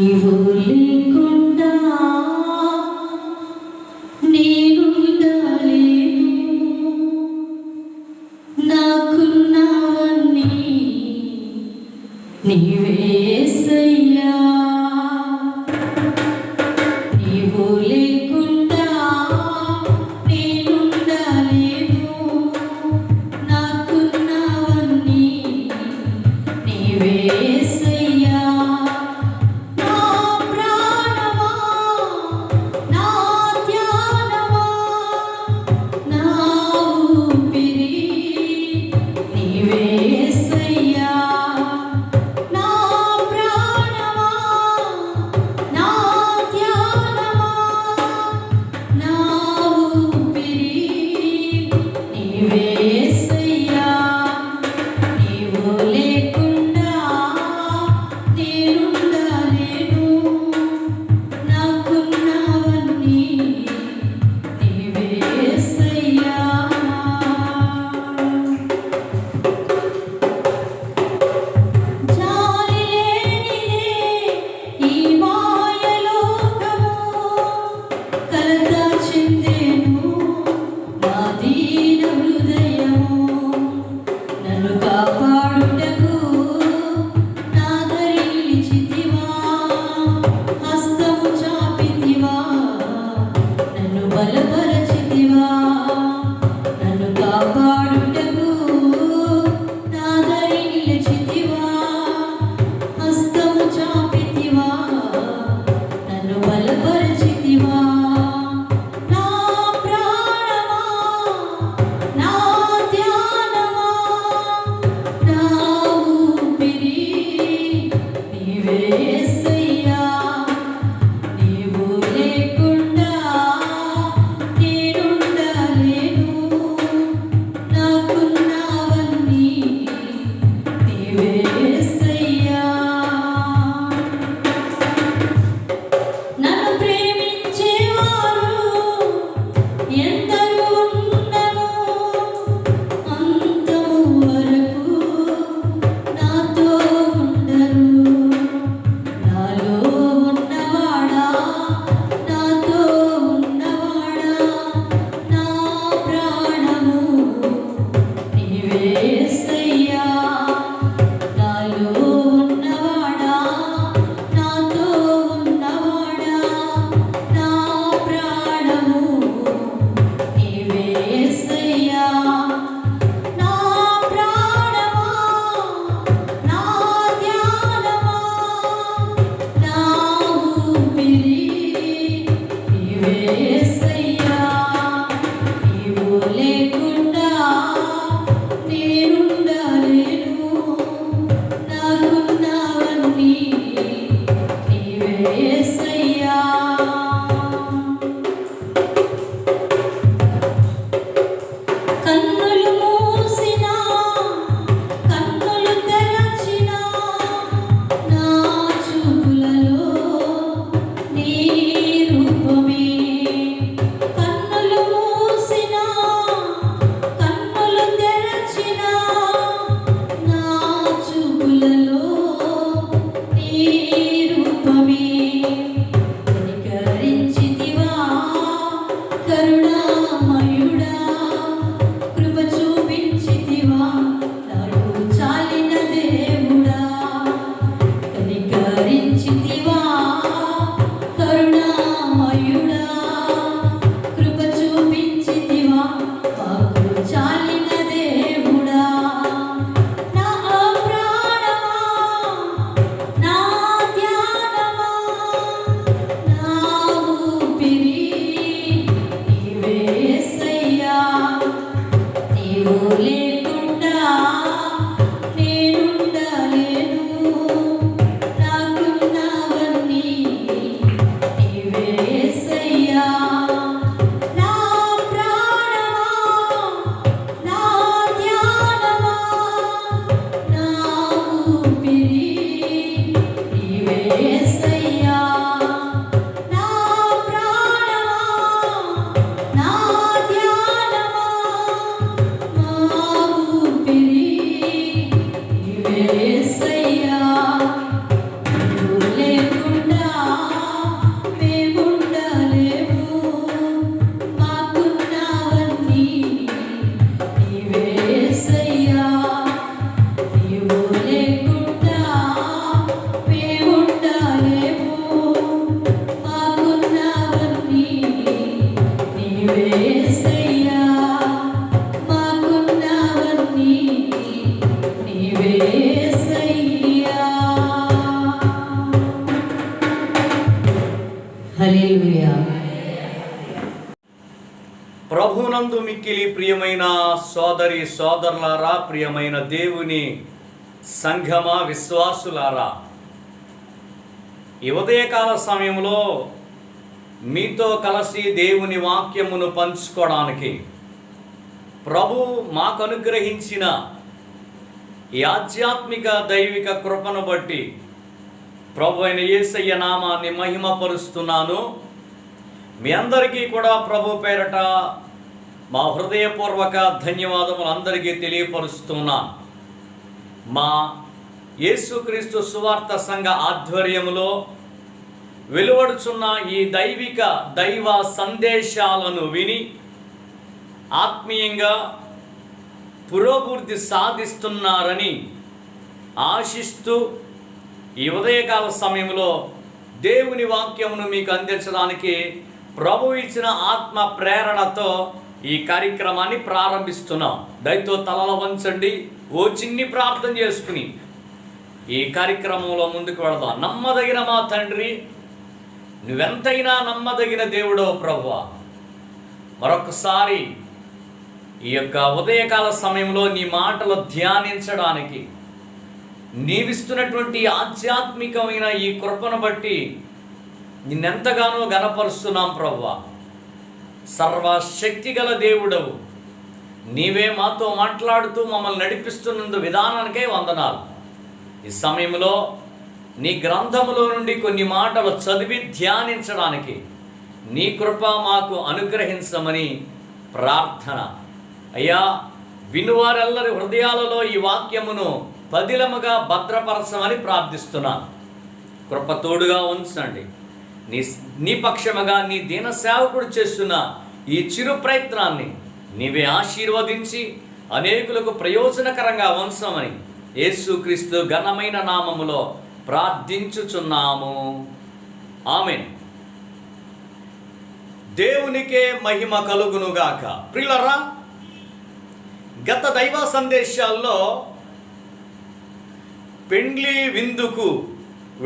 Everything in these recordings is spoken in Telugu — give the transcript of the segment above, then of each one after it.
నీవు లేకుండా నేనుండలేను. నాకున్నవన్నీ నీవే యేసయ్యా. నీవు లేకుండా నేనుండలేను. నాకున్నవన్నీ నీవే యేసయ్యా. నా ప్రాణమా, నా ధ్యానమా, నా ఊపిరి నీవే యేసయ్యా. నా ప్రాణమా, నా ధ్యానమా, నా ఊపిరి నీవే యేసయ్యా. నీవు లేకుండా నేనుండలేను. నాకున్నవన్నీ నీవే యేసయ్యా. జాలి లేనిదే ఈ మాయలోకము, కలత చెందెను నా దీన హృదయము. నన్ను కాపాడుటకు నా దరి నిలిచితివా, హస్తము చాపితివా, నన్ను బలపరచితివా. నన్ను కాపాడుటకు నా దరి నిలిచితివా, హస్తము చాపితివా, నన్ను బలపరచితివా. నా ప్రాణమా, నా ధ్యానమా, నా ఊపిరి నీవే యేసయ్యా. నీవు లేకుండా నేనుండలేను. నాకున్నవన్నీ నీవే యేసయ్యా. నన్ను ప్రేమించేవారు ఎందరు ఉన్నను, అంతము వరకు నాతో ఉండరు. నాలో ఉన్నవాడా, నాతో ఉన్నవాడా, నా ప్రాణము నీవే యేసయ్యా. నాలో ఉన్నవాడా, నాతో ఉన్నవాడా, నా నీవేసయ్యా మాకున్నవన్నీ నీవేసయ్యా. హల్లెలూయా. ప్రభునందు మిక్కిలి ప్రియమైన సోదరి సోదరులారా, ప్రియమైన దేవుని సంఘమ విశ్వాసులారా, ఈ ఉదయకాల సమయంలో మీతో కలిసి దేవుని వాక్యమును పంచుకోవడానికి ప్రభు మాకు అనుగ్రహించిన ఈ ఆధ్యాత్మిక దైవిక కృపను బట్టి ప్రభు అయిన యేసయ్య నామాన్ని మహిమపరుస్తున్నాను. మీ అందరికీ కూడా ప్రభు పేరట మా హృదయపూర్వక ధన్యవాదములు అందరికీ తెలియపరుస్తున్నాను. మా యేసుక్రీస్తు సువార్త సంఘ ఆధ్వర్యములో వెలువడుచున్న ఈ దైవ సందేశాలను విని ఆత్మీయంగా పురోభివృద్ధి సాధిస్తున్నారని ఆశిస్తూ ఈ ఉదయకాల సమయంలో దేవుని వాక్యమును మీకు అందించడానికి ప్రభు ఇచ్చిన ఆత్మ ప్రేరణతో ఈ కార్యక్రమాన్ని ప్రారంభిస్తున్నాం. దయతో తలల వంచండి, ఓ చిన్ని ప్రార్థన చేసుకుని ఈ కార్యక్రమంలో ముందుకు వెళదాం. నమ్మదగిన మా తండ్రి, నువ్వెంతైనా నమ్మదగిన దేవుడో ప్రభువా, మరొకసారి ఈ యొక్క ఉదయకాల సమయంలో నీ మాటలు ధ్యానించడానికి నీవిస్తున్నటువంటి ఆధ్యాత్మికమైన ఈ కృపను బట్టి నిన్నెంతగానో గణపరుస్తున్నాం ప్రభువా. సర్వశక్తిగల దేవుడవు నీవే మాతో మాట్లాడుతూ మమ్మల్ని నడిపిస్తున్నందు విధానానికే వందనాలు. ఈ సమయంలో నీ గ్రంథములో నుండి కొన్ని మాటలు చదివి ధ్యానించడానికి నీ కృప మాకు అనుగ్రహించమని ప్రార్థన. అయ్యా, వినువారెల్లరి హృదయాలలో ఈ వాక్యమును పదిలముగా భద్రపరచమని ప్రార్థిస్తున్నాను. కృప తోడుగా ఉంచండి. నీ పక్షముగా నీ దీన సేవకుడు చేస్తున్న ఈ చిరు ప్రయత్నాన్ని నీవే ఆశీర్వదించి అనేకులకు ప్రయోజనకరంగా ఉంచమని యేసుక్రీస్తు ఘనమైన నామములో ప్రార్థించుచున్నాము. ఆమేన్. దేవునికే మహిమ కలుగునుగాక. ప్రియులారా, గత దైవ సందేశాల్లో పెండ్లి విందుకు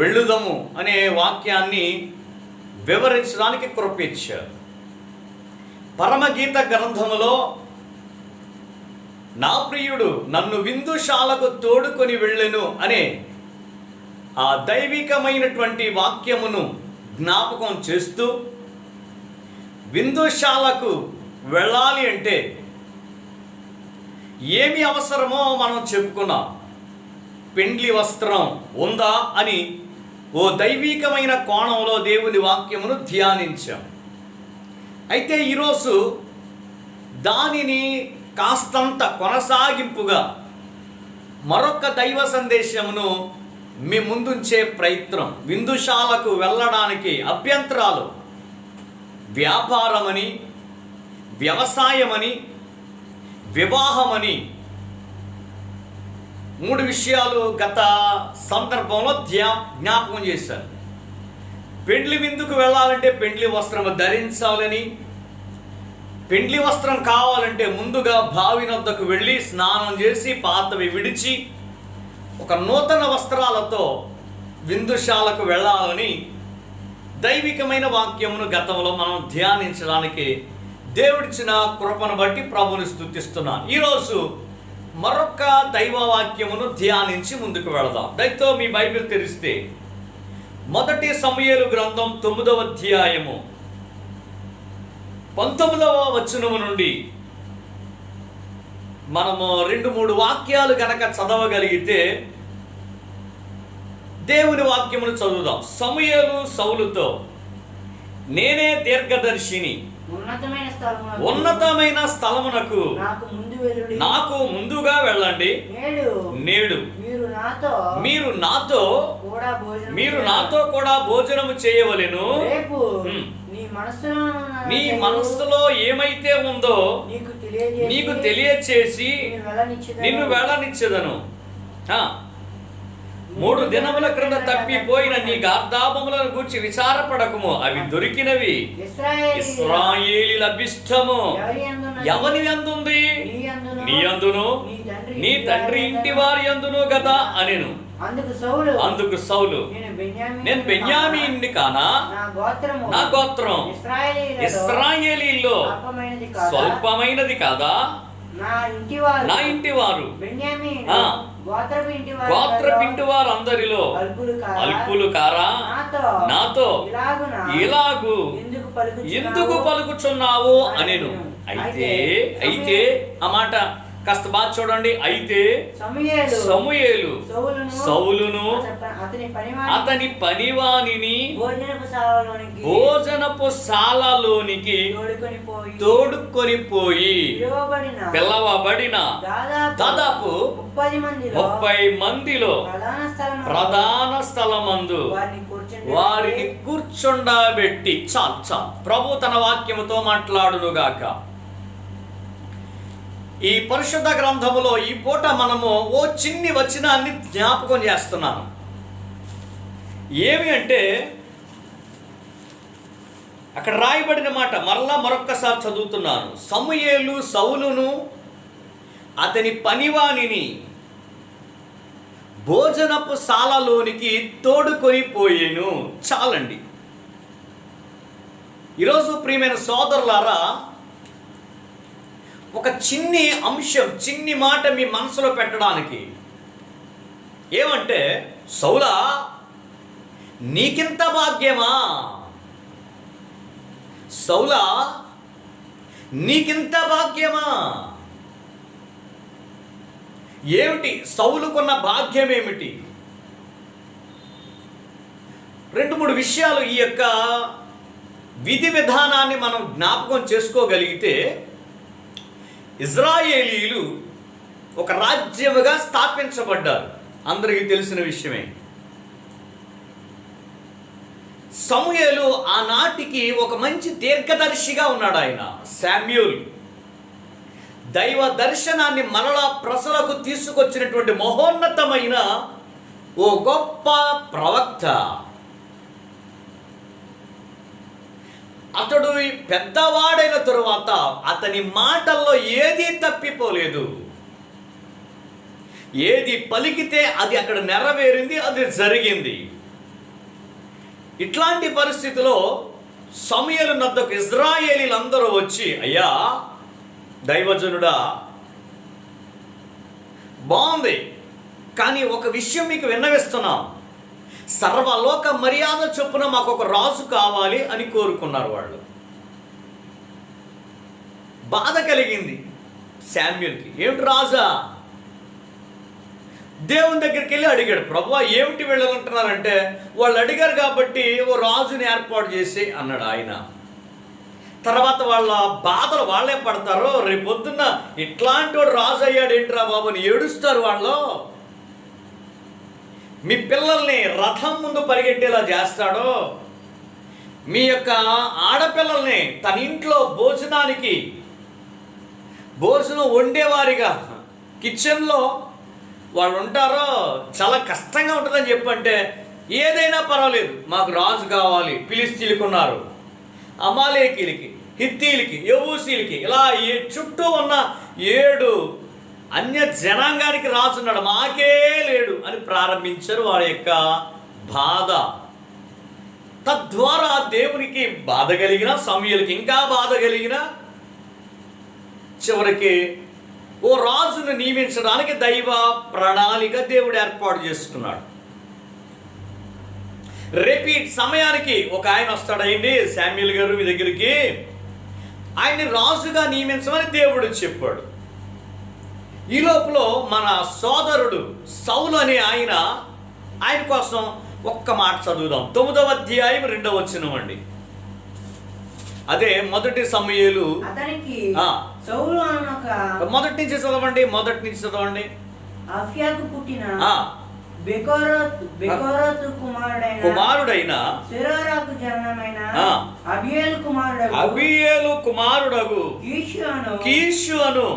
వెళ్ళుదము అనే వాక్యాన్ని వివరించడానికి కృపించారు. పరమగీత గ్రంథములో నా ప్రియుడు నన్ను విందుశాలకు తోడుకొని వెళ్ళెను అనే ఆ దైవికమైనటువంటి వాక్యమును జ్ఞాపకం చేస్తూ, విందుశాలకు వెళ్ళాలి అంటే ఏమి అవసరమో మనం చెప్పుకున్నాం. పెండ్లి వస్త్రం ఉందా అని ఓ దైవికమైన కోణంలో దేవుని వాక్యమును ధ్యానించాం. అయితే ఈరోజు దానిని కాస్తంత కొనసాగింపుగా మరొక దైవ సందేశమును మీ ముందుంచే ప్రయత్నం. విందుశాలకు వెళ్ళడానికి అభ్యంతరాలు, వ్యాపారమని, వ్యవసాయమని, వివాహమని, మూడు విషయాలు గత సందర్భంలో జ్ఞాపకం చేశారు. పెండ్లి విందుకు వెళ్ళాలంటే పెండ్లి వస్త్రం ధరించాలని, పెండ్లి వస్త్రం కావాలంటే ముందుగా బావి నొద్దకు వెళ్ళి స్నానం చేసి పాతవి విడిచి ఒక నూతన వస్త్రాలతో విందుశాలకు వెళ్ళాలని దైవికమైన వాక్యమును గతంలో మనం ధ్యానించడానికి దేవుడిచ్చిన కృపను బట్టి ప్రభుని స్తుతిస్తున్నాను. ఈరోజు మరొక దైవ వాక్యమును ధ్యానించి ముందుకు వెళదాం. దయతో మీ బైబిల్ తెరిస్తే మొదటి సమూయేలు గ్రంథం 9వ అధ్యాయము 19వ వచనము నుండి మనము 2-3 వాక్యాలు గనక చదవగలిగితే దేవుని వాక్యమును చదువుదాం. సమూయేలు సౌలుతో, నేనే దీర్ఘదర్శిని, ఉన్నతమైన స్థలమునకు నాకు ముందుగా వెళ్ళండి. నేడు మీరు నాతో కూడా భోజనము చేయవలెను. నీ మనస్సులో ఏమైతే ఉందో నీకు తెలియచేసి నిన్ను వెళ్ళనిచ్చేదను. 3 దినముల క్రింద తప్పిపోయిన నీ గార్ధాపములను గూర్చి విచారపడకుము, అవి దొరికినవి. ఇశ్రాయేలీయుల అభిష్టము ఎవని యందుంది? నీ యందును నీ తండ్రి ఇంటి వారి యందును గదా అనెను. అందుకు సౌలు, నేను బెన్యామీనుని కానా? నా గోత్రం ఇశ్రాయేలీయుల్లో స్వల్పమైనది కాదా? నా ఇంటి వారు గోత్రపింటి వారు అందరిలో అల్పులు కారా? నాతో ఇలాగు ఎందుకు పలుకుచున్నావు అనెను. అయితే ఆ మాట కాస్త బాగా చూడండి. అయితే సమూయేలు సౌలును అతని పనివానిని భోజనపు శాలలోనికి తోడుకొని పోయి పిలవబడిన దాదాపు 30 మందిలో ప్రధాన స్థలమందు వారిని కూర్చుండబెట్టి. చాలు. ప్రభు తన వాక్యముతో మాట్లాడునుగాక. ఈ పరిశుద్ధ గ్రంథములో ఈ పూట మనము ఓ చిన్ని వచనాన్ని జ్ఞాపకం చేస్తున్నాను. ఏమి అంటే అక్కడ రాయబడిన మాట మరొక్కసారి చదువుతున్నాను. సమూయేలు సౌలును అతని పనివానిని భోజనపు శాలలోనికి తోడుకొని పోయేను. చాలండి. ఈరోజు ప్రియమైన సోదరులారా, ఒక చిన్ని అంశం, చిన్ని మాట మీ మనసులో పెట్టడానికి. ఏమంటే, సౌలా నీకింత భాగ్యమా? సౌలా నీకింత భాగ్యమా? ఏమిటి సౌలుకున్న భాగ్యం ఏమిటి? 2-3 విషయాలు ఈ యొక్క విధి విధానాన్ని మనం జ్ఞాపకం చేసుకోగలిగితే, ఇజ్రాయేలీయులు ఒక రాజ్యముగా స్థాపించబడ్డారు. అందరికీ తెలిసిన విషయమే. సమూయేలు ఆనాటికి ఒక మంచి దీర్ఘదర్శిగా ఉన్నాడు. ఆయన శామ్యూల్ దైవ దర్శనాన్ని మరలా ప్రజలకు తీసుకొచ్చినటువంటి మహోన్నతమైన ఓ గొప్ప ప్రవక్త. అతడు పెద్దవాడైన తరువాత అతని మాటల్లో ఏదీ తప్పిపోలేదు. ఏది పలికితే అది అక్కడ నెరవేరింది, అది జరిగింది. ఇట్లాంటి పరిస్థితిలో సమూయేలు నద్దకు ఇజ్రాయేలీలందరూ వచ్చి, అయ్యా దైవజనుడా, బాగుంది, కానీ ఒక విషయం మీకు విన్నవిస్తున్నాం. సర్వలోక మర్యాద చొప్పున మాకు ఒక రాజు కావాలి అని కోరుకున్నారు వాళ్ళు. బాధ కలిగింది శామ్యూల్కి. ఏమిటి రాజా? దేవుని దగ్గరికి వెళ్ళి అడిగాడు, ప్రభువా ఏమిటి వెళ్ళాలంటున్నారంటే, వాళ్ళు అడిగారు కాబట్టి ఓ రాజుని ఏర్పాటు చేసి అన్నాడు ఆయన. తర్వాత వాళ్ళ బాధలు వాళ్ళే పడతారు. రేపు పొద్దున్న ఇట్లాంటి వాడు రాజు అయ్యాడు ఏంట్రా బాబు అని ఏడుస్తారు వాళ్ళు. మీ పిల్లల్ని రథం ముందు పరిగెట్టేలా చేస్తాడో, మీ యొక్క ఆడపిల్లల్ని తన ఇంట్లో భోజనం వండేవారిగా కిచెన్లో వాళ్ళు ఉంటారో చాలా కష్టంగా ఉంటుందని చెప్పంటే, ఏదైనా పర్వాలేదు మాకు రాజు కావాలి. ఫిలిష్తీయులకు ఉన్నారు, అమాలేకీలకి, హిత్తీలకి, యెబూసీలకి, ఇలా చుట్టూ ఉన్న 7 అన్య జనాంగానికి రాజున్నాడు, మాకే లేడు అని ప్రారంభించారు. వారి యొక్క బాధ తద్వారా దేవునికి బాధ కలిగిన, సమూయేలుకి ఇంకా బాధ కలిగిన, చివరికి ఓ రాజును నియమించడానికి దైవ ప్రణాళిక దేవుడు ఏర్పాటు చేసుకున్నాడు. రేపు ఈ సమయానికి ఒక ఆయన వస్తాడండి, శామ్యూల్ గారు మీ దగ్గరికి, ఆయన్ని రాజుగా నియమించమని దేవుడు చెప్పాడు. ఈ లోపల మన సోదరుడు సౌలు అనే ఆయన కోసం ఒక్క మాట చదువుదాం. 9వ అధ్యాయం 2వ వచనం అండి. అదే మొదటి సమూయేలు. మొదటి నుంచి చదవండి. అఫ్యాకు పుట్టిన బెకోరతు కుమారుడైన సెరారాకు జననమైన అబీయేలు కుమారుడగు కీషు అను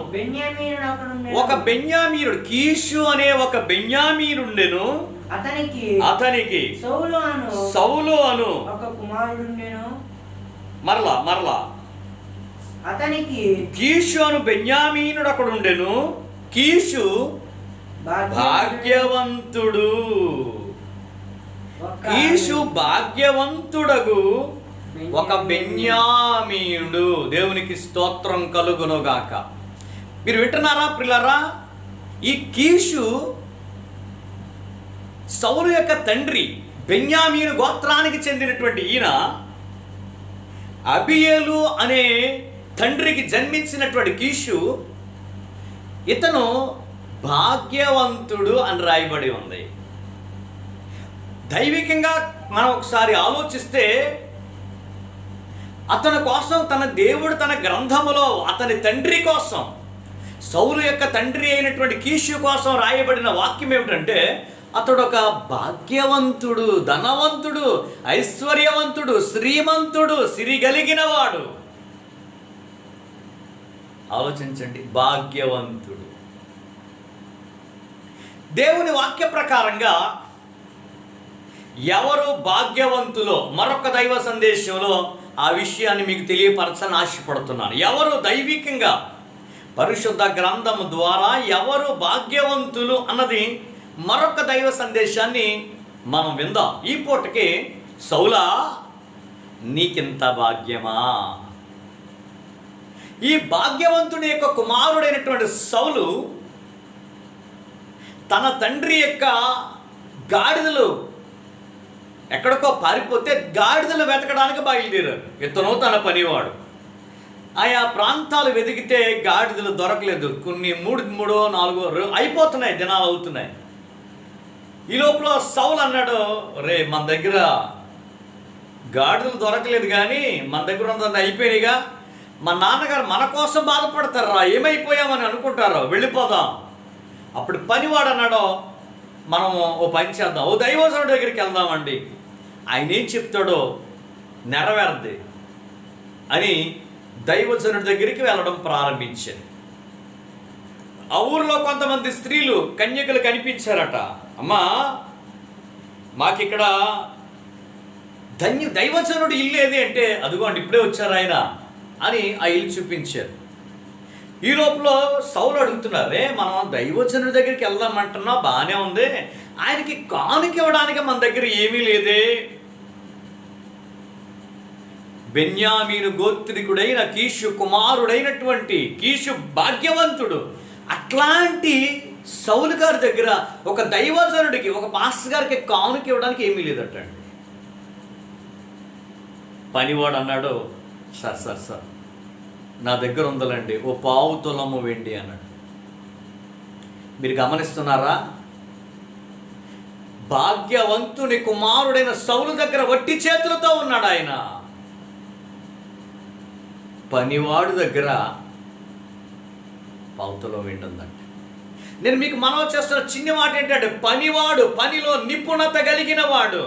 ఒక బెన్యామీనుడు. కీషు అనే ఒక బెన్యామీనుండెను. అతనికి సౌలు అను ఒక కుమారుడుండెను. మరలా అతనికి కీషు అను బెన్యామీనుడు అక్కడ ఉండెను. కీషు భాగ్యవంతుడు. కీషు భాగ్యవంతుడగు ఒక బెన్యామీనుడు. దేవునికి స్తోత్రం కలుగునుగాక. మీరు వింటున్నారా ప్రియులారా? ఈ కీషు సౌలు యొక్క తండ్రి, బెన్యామీను గోత్రానికి చెందినటువంటి ఈయన అబియేలు అనే తండ్రికి జన్మించినటువంటి కీషు, ఇతను భాగ్యవంతుడు అని రాయబడి ఉంది. దైవికంగా మనం ఒకసారి ఆలోచిస్తే అతని కోసం తన దేవుడు తన గ్రంథములో అతని తండ్రి కోసం, సౌలు యొక్క తండ్రి అయినటువంటి కీషు కోసం రాయబడిన వాక్యం ఏమిటంటే, అతడు ఒక భాగ్యవంతుడు, ధనవంతుడు, ఐశ్వర్యవంతుడు, శ్రీమంతుడు, సిరిగలిగిన వాడు. ఆలోచించండి, భాగ్యవంతుడు. దేవుని వాక్య ప్రకారంగా ఎవరు భాగ్యవంతులో మరొక దైవ సందేశంలో ఆ విషయాన్ని మీకు తెలియపరచని ఆశపడుతున్నాను. ఎవరు దైవికంగా పరిశుద్ధ గ్రంథము ద్వారా ఎవరు భాగ్యవంతులు అన్నది మరొక దైవ సందేశాన్ని మనం విందాం. ఈ పూటకి సౌలా నీకింత భాగ్యమా? ఈ భాగ్యవంతుని యొక్క కుమారుడైనటువంటి సౌలు తన తండ్రి యొక్క గాడిదలు ఎక్కడికో పారిపోతే గాడిదలు వెతకడానికి బయలుదేరారు. ఇతను తన పనివాడు. ఆయా ప్రాంతాలు వెతికితే గాడిదలు దొరకలేదు. కొన్ని 3-4 అయిపోతున్నాయి, దినాలు అవుతున్నాయి. ఈ లోపల సౌలు అన్నాడు, రే మన దగ్గర గాడిదలు దొరకలేదు కానీ మన దగ్గర ఉన్నది అయిపోయినాయిగా, మా నాన్నగారు మన కోసం బాధపడతారా, ఏమైపోయామని అనుకుంటారో, వెళ్ళిపోదాం. అప్పుడు పనివాడు అన్నాడో, మనం ఓ పని చేద్దాం, ఓ దైవజనుడి దగ్గరికి వెళ్దామండి, ఆయన ఏం చెప్తాడో నెరవేరది అని దైవజనుడి దగ్గరికి వెళ్ళడం ప్రారంభించారు. ఆ ఊరిలో కొంతమంది స్త్రీలు కన్యకలు కనిపించారట. అమ్మా, మాకిక్కడ దైవజనుడు ఇల్లు ఏది అంటే, అదిగోండి ఇప్పుడే వచ్చారు ఆయన అని ఆ ఇల్లు చూపించారు. ఈ లోపల సౌలు అడుగుతున్నారే, మనం దైవజనుడి దగ్గరికి వెళ్దామంటున్నా బాగానే ఉంది, ఆయనకి కానుక ఇవ్వడానికి మన దగ్గర ఏమీ లేదే. బెన్యామీను గోత్రికుడైన కీషు కుమారుడైనటువంటి కీషు భాగ్యవంతుడు. అట్లాంటి సౌలు గారి దగ్గర ఒక దైవజనుడికి, ఒక పాస్టర్ గారికి కానుక ఇవ్వడానికి ఏమీ లేదటండి. పనివాడు అన్నాడు, సార్ నా దగ్గర ఉందలండి, ఓ 1/4 తులము వెండి అన్నాడు. మీరు గమనిస్తున్నారా? భాగ్యవంతుని కుమారుడైన సౌలు దగ్గర వట్టి చేతులతో ఉన్నాడు ఆయన. పనివాడు దగ్గర 1/4 తులం వెండి ఉందండి. నేను మీకు మనవి చేస్తున్న చిన్న మాట ఏంటంటే, పనివాడు, పనిలో నిపుణత కలిగిన వాడు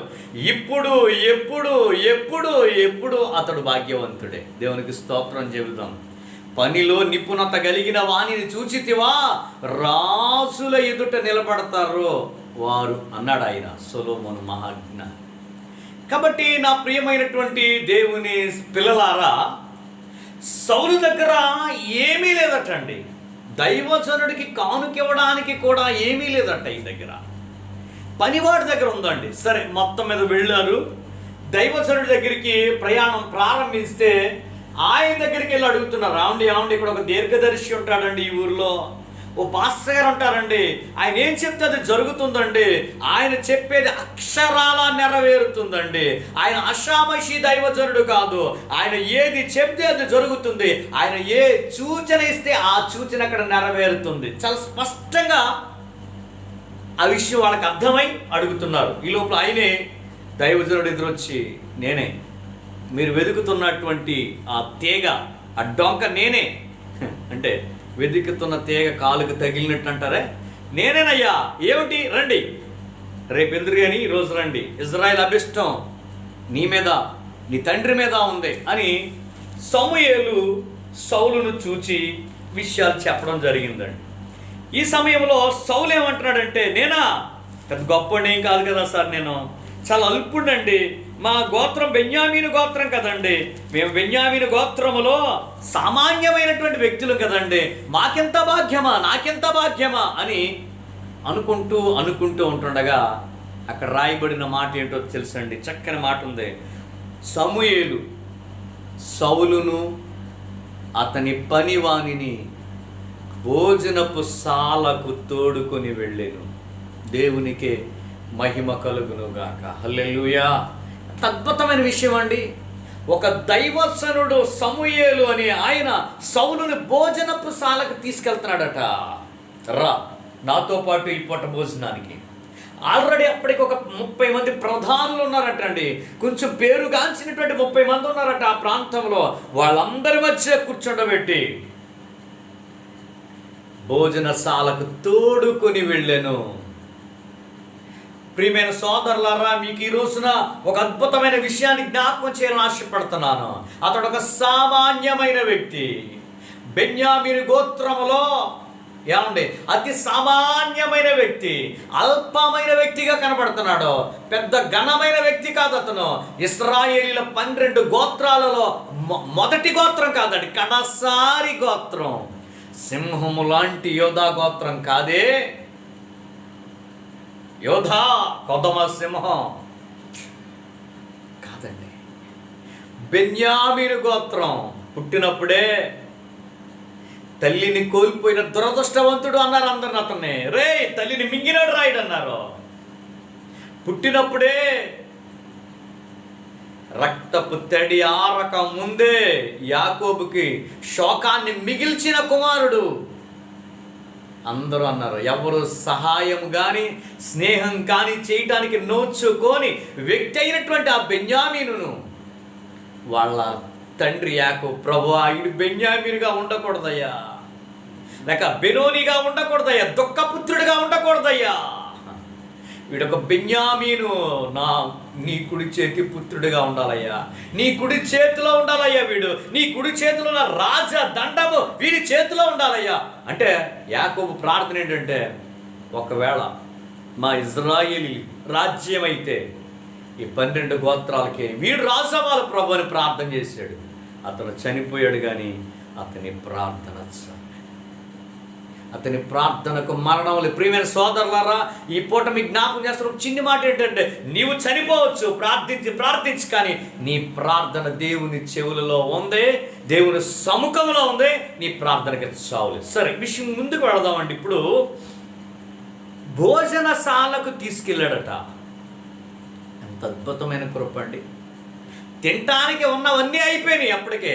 ఇప్పుడు ఎప్పుడు ఎప్పుడు ఎప్పుడు అతడు భాగ్యవంతుడే. దేవునికి స్తోత్రం చెబుతాం. పనిలో నిపుణత కలిగిన వాణిని చూచితివా, రాజుల ఎదుట నిలబడతారు వారు అన్నాడు ఆయన, సొలొమోను మహాజ్ఞాని. కాబట్టి నా ప్రియమైనటువంటి దేవుని పిల్లలారా, సౌలు దగ్గర ఏమీ లేదటండి. దైవజనుడికి కానుక ఇవ్వడానికి కూడా ఏమీ లేదట ఈ దగ్గర. పనివాడి దగ్గర ఉందండి. సరే, మొత్తం మీద వెళ్ళారు. దైవజనుడి దగ్గరికి ప్రయాణం ప్రారంభిస్తే ఆయన దగ్గరికి వెళ్ళి అడుగుతున్నారు, ఏమండి ఇక్కడ ఒక దీర్ఘదర్శి ఉంటాడండి ఈ ఊరిలో, ఓ పాస్టర్ గారు ఉంటారండి, ఆయన ఏం చెప్తే అది జరుగుతుందండి, ఆయన చెప్పేది అక్షరాల నెరవేరుతుందండి, ఆయన అషామషి దైవజనుడు కాదు, ఆయన ఏది చెప్తే అది జరుగుతుంది, ఆయన ఏ సూచన ఇస్తే ఆ సూచన అక్కడ నెరవేరుతుంది. చాలా స్పష్టంగా ఆ విషయం వాళ్ళకి అర్థమై అడుగుతున్నారు. ఈ లోపల ఆయనే దైవజనుడు ఎదురొచ్చి, నేనే మీరు వెతుకుతున్నటువంటి ఆ తీగ, ఆ డొంక నేనే అంటే వెతుకుతున్న తీగ కాలుకు తగిలినట్టు అంటారే, నేనేనయ్యా, ఏమిటి, రండి, రేపు ఎందుకు కానీ ఈరోజు రండి, ఇజ్రాయెల్ అభిష్టం నీ మీద నీ తండ్రి మీద ఉంది అని సమూయేలు సౌలును చూచి విషయాలు చెప్పడం జరిగిందండి. ఈ సమయంలో సౌలు ఏమంటున్నాడంటే, నేనా, పెద్ద గొప్ప ఏం కాదు కదా సార్, నేను చాలా అల్పుడండి. మా గోత్రం బెన్యామీను గోత్రం కదండి, మేము బెన్యామీను గోత్రములో సామాన్యమైనటువంటి వ్యక్తులు కదండి, మాకెంత భాగ్యమా, నాకెంత భాగ్యమా అని అనుకుంటూ ఉంటుండగా అక్కడ రాయబడిన మాట ఏంటో తెలుసండి. చక్కని మాట ఉంది. సమూయేలు సౌలును అతని పనివానిని భోజనపు సాలకు తోడుకొని వెళ్ళెను. దేవునికే మహిమ కలుగునుగాక. హల్లెలూయా. అద్భుతమైన విషయం అండి. ఒక దైవసనుడు సమూయేలు అని ఆయన సౌలుని భోజనపు సాలకు తీసుకెళ్తున్నాడట. రా నాతో పాటు ఈ పూట భోజనానికి. ఆల్రెడీ అప్పటికి ఒక 30 మంది ప్రధానులు ఉన్నారట అండి. కొంచెం పేరుగాంచినటువంటి 30 మంది ఉన్నారట ఆ ప్రాంతంలో. వాళ్ళందరి మధ్య కూర్చుండబెట్టి భోజనశాలకు తోడుకొని వెళ్ళాను. ప్రియమైన సోదరులారా, మీకు ఈ రోజున ఒక అద్భుతమైన విషయాన్ని జ్ఞాపకం చేయాలని ఆశపడుతున్నాను. అతడు ఒక సామాన్యమైన వ్యక్తి. బెన్యామీను గోత్రములో ఏమండి అతి సామాన్యమైన వ్యక్తి, అల్పమైన వ్యక్తిగా కనబడుతున్నాడు. పెద్ద ఘనమైన వ్యక్తి కాదు అతను. ఇశ్రాయేలీల 12 గోత్రాలలో మొదటి గోత్రం కాదండి, కడసారి గోత్రం. సింహము లాంటి యోధా గోత్రం కాదే. యోధా కొదమ సింహం కాదండి, బెన్యామీను గోత్రం. పుట్టినప్పుడే తల్లిని కోల్పోయిన దురదృష్టవంతుడు అన్నారు అందరిని. అతన్ని రే తల్లిని మింగినాడు రాయుడు అన్నారు. పుట్టినప్పుడే రక్తపు తడి ఆరక ముందే యాకోబుకి శోకాన్ని మిగిల్చిన కుమారుడు. అందరూ అన్నారు. ఎవరు సహాయం కానీ స్నేహం కానీ చేయటానికి నోచుకొని వ్యక్తి అయినటువంటి ఆ బెన్యామీనును వాళ్ళ తండ్రి యాకోబు, ప్రభువా వీడు బెన్యామీనుగా ఉండకూడదయ్యా, లేక బెనోనిగా ఉండకూడదయ్యా, దుఃఖపుత్రుడిగా ఉండకూడదయ్యా, వీడొక బెన్యామీను నీ కుడి చేతి పుత్రుడిగా ఉండాలయ్యా, నీ కుడి చేతిలో ఉండాలయ్యా, వీడు నీ కుడి చేతిలో ఉన్న రాజ దండము వీడి చేతిలో ఉండాలయ్యా. అంటే యాకోబు ప్రార్థన ఏంటంటే, ఒకవేళ మా ఇజ్రాయేలీ రాజ్యం అయితే ఈ 12 గోత్రాలకి వీడు రాజు అవ్వాలి ప్రభు అని ప్రార్థన చేశాడు. అతను చనిపోయాడు, కానీ అతని ప్రార్థనకు మరణం లేదు. ప్రియమైన సోదరులారా, ఈ పూట మీకు జ్ఞాపకం చేస్తున్న ఒక చిన్ని మాట ఏంటంటే, నీవు చనిపోవచ్చు ప్రార్థించి కానీ నీ ప్రార్థన దేవుని చెవులలో ఉంది, దేవుని సముఖంలో ఉంది. నీ ప్రార్థనకి చావులేదు. సరే, విషయం ముందుకు వెళదామండి. ఇప్పుడు భోజనశాలకు తీసుకెళ్ళాడట. ఎంత అద్భుతమైన కృప అండి. తినటానికి ఉన్నవన్నీ అయిపోయినాయి, అప్పటికే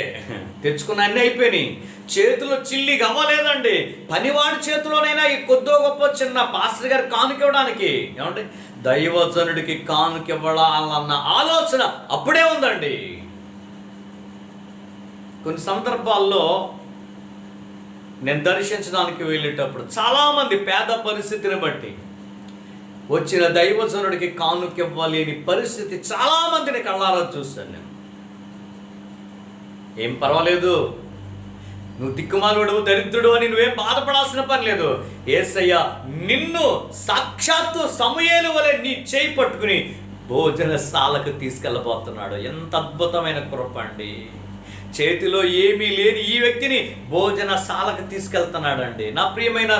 తెచ్చుకున్న అన్నీ అయిపోయినాయి. చేతిలో చిల్లి గవ్వలేదండి. పనివాడి చేతిలోనైనా ఈ కొద్దో గొప్ప చిన్న పాస్టర్ గారికి కానుక ఇవ్వడానికి, ఏమంటే దైవజనుడికి కానుక ఇవ్వాలన్న ఆలోచన అప్పుడే ఉందండి. కొన్ని సందర్భాల్లో నేను దర్శించడానికి వెళ్ళేటప్పుడు చాలామంది పేద పరిస్థితిని బట్టి వచ్చిన దైవజనుడికి కానుక ఇవ్వలేని పరిస్థితి చాలామందిని కళ్ళారా చూశాను నేను. ఏం పర్వాలేదు, నువ్వు దిక్కుమాలుడు దరిద్రుడు అని నువ్వేం బాధపడాల్సిన పని లేదు. యేసయ్య నిన్ను సాక్షాత్తు సమూయేలు వలె నీ చేయి పట్టుకుని భోజనశాలకు తీసుకెళ్ళబోతున్నాడు. ఎంత అద్భుతమైన కృప అండి. చేతిలో ఏమీ లేని ఈ వ్యక్తిని భోజనశాలకు తీసుకెళ్తున్నాడండి. నా ప్రియమైన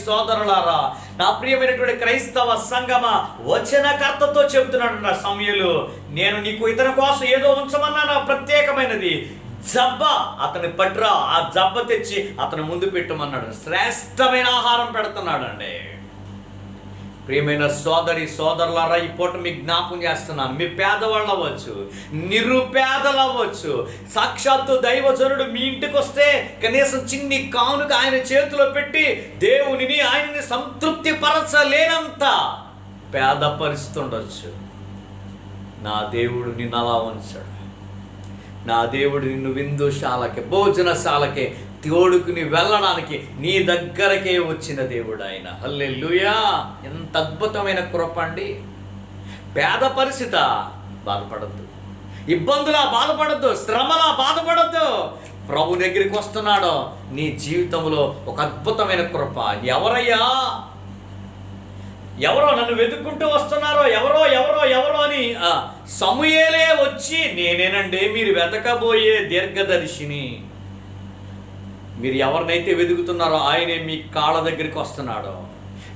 సోదరులారా, నా ప్రియమైనటువంటి క్రైస్తవ సంగమ, వచనకర్తతో చెబుతున్నాడు నా సమూయేలు, నేను నీకు ఇతని కోసం ఏదో ఉంచమన్నాను ప్రత్యేకమైనది. జబ్బ అతని పట్టురా, ఆ జబ్బ తెచ్చి అతని ముందు పెట్టమన్నాడు. శ్రేష్టమైన ఆహారం పెడుతున్నాడు అండి. ప్రియమైన సోదరులారా, ఈ పూట మీకు జ్ఞాపకం చేస్తున్నాను. మీ పేదవాళ్ళు అవ్వచ్చు, నిరుపేదలు అవ్వచ్చు, సాక్షాత్తు దైవజనుడు మీ ఇంటికి వస్తే కనీసం చిన్ని కానుక ఆయన చేతిలో పెట్టి దేవునిని ఆయనని సంతృప్తి పరచలేనంత పేద పరిస్థితి ఉండొచ్చు. నా దేవుడు నిన్ను అలా ఉంచాడు. నా దేవుడు నిన్ను విందుశాలకి, భోజనశాలకి తోడుకుని వెళ్ళడానికి నీ దగ్గరకే వచ్చిన దేవుడు ఆయన. హల్లెలూయా. ఎంత అద్భుతమైన కృప అండి. పేద పరిస్థితి బాధపడద్దు, ఇబ్బందులా బాధపడద్దు, శ్రమలా బాధపడద్దు. ప్రభు దగ్గరికి వస్తున్నాడు. నీ జీవితంలో ఒక అద్భుతమైన కృప. ఎవరయ్యా? ఎవరో నన్ను వెతుక్కుంటూ వస్తున్నారో, ఎవరో ఎవరో ఎవరో అని సమూయేలే వచ్చి, నేనేనండి మీరు వెతకబోయే దీర్ఘదర్శిని, మీరు ఎవరినైతే వెతుకుతున్నారో ఆయనే మీ కాళ్ళ దగ్గరికి వస్తున్నాడో.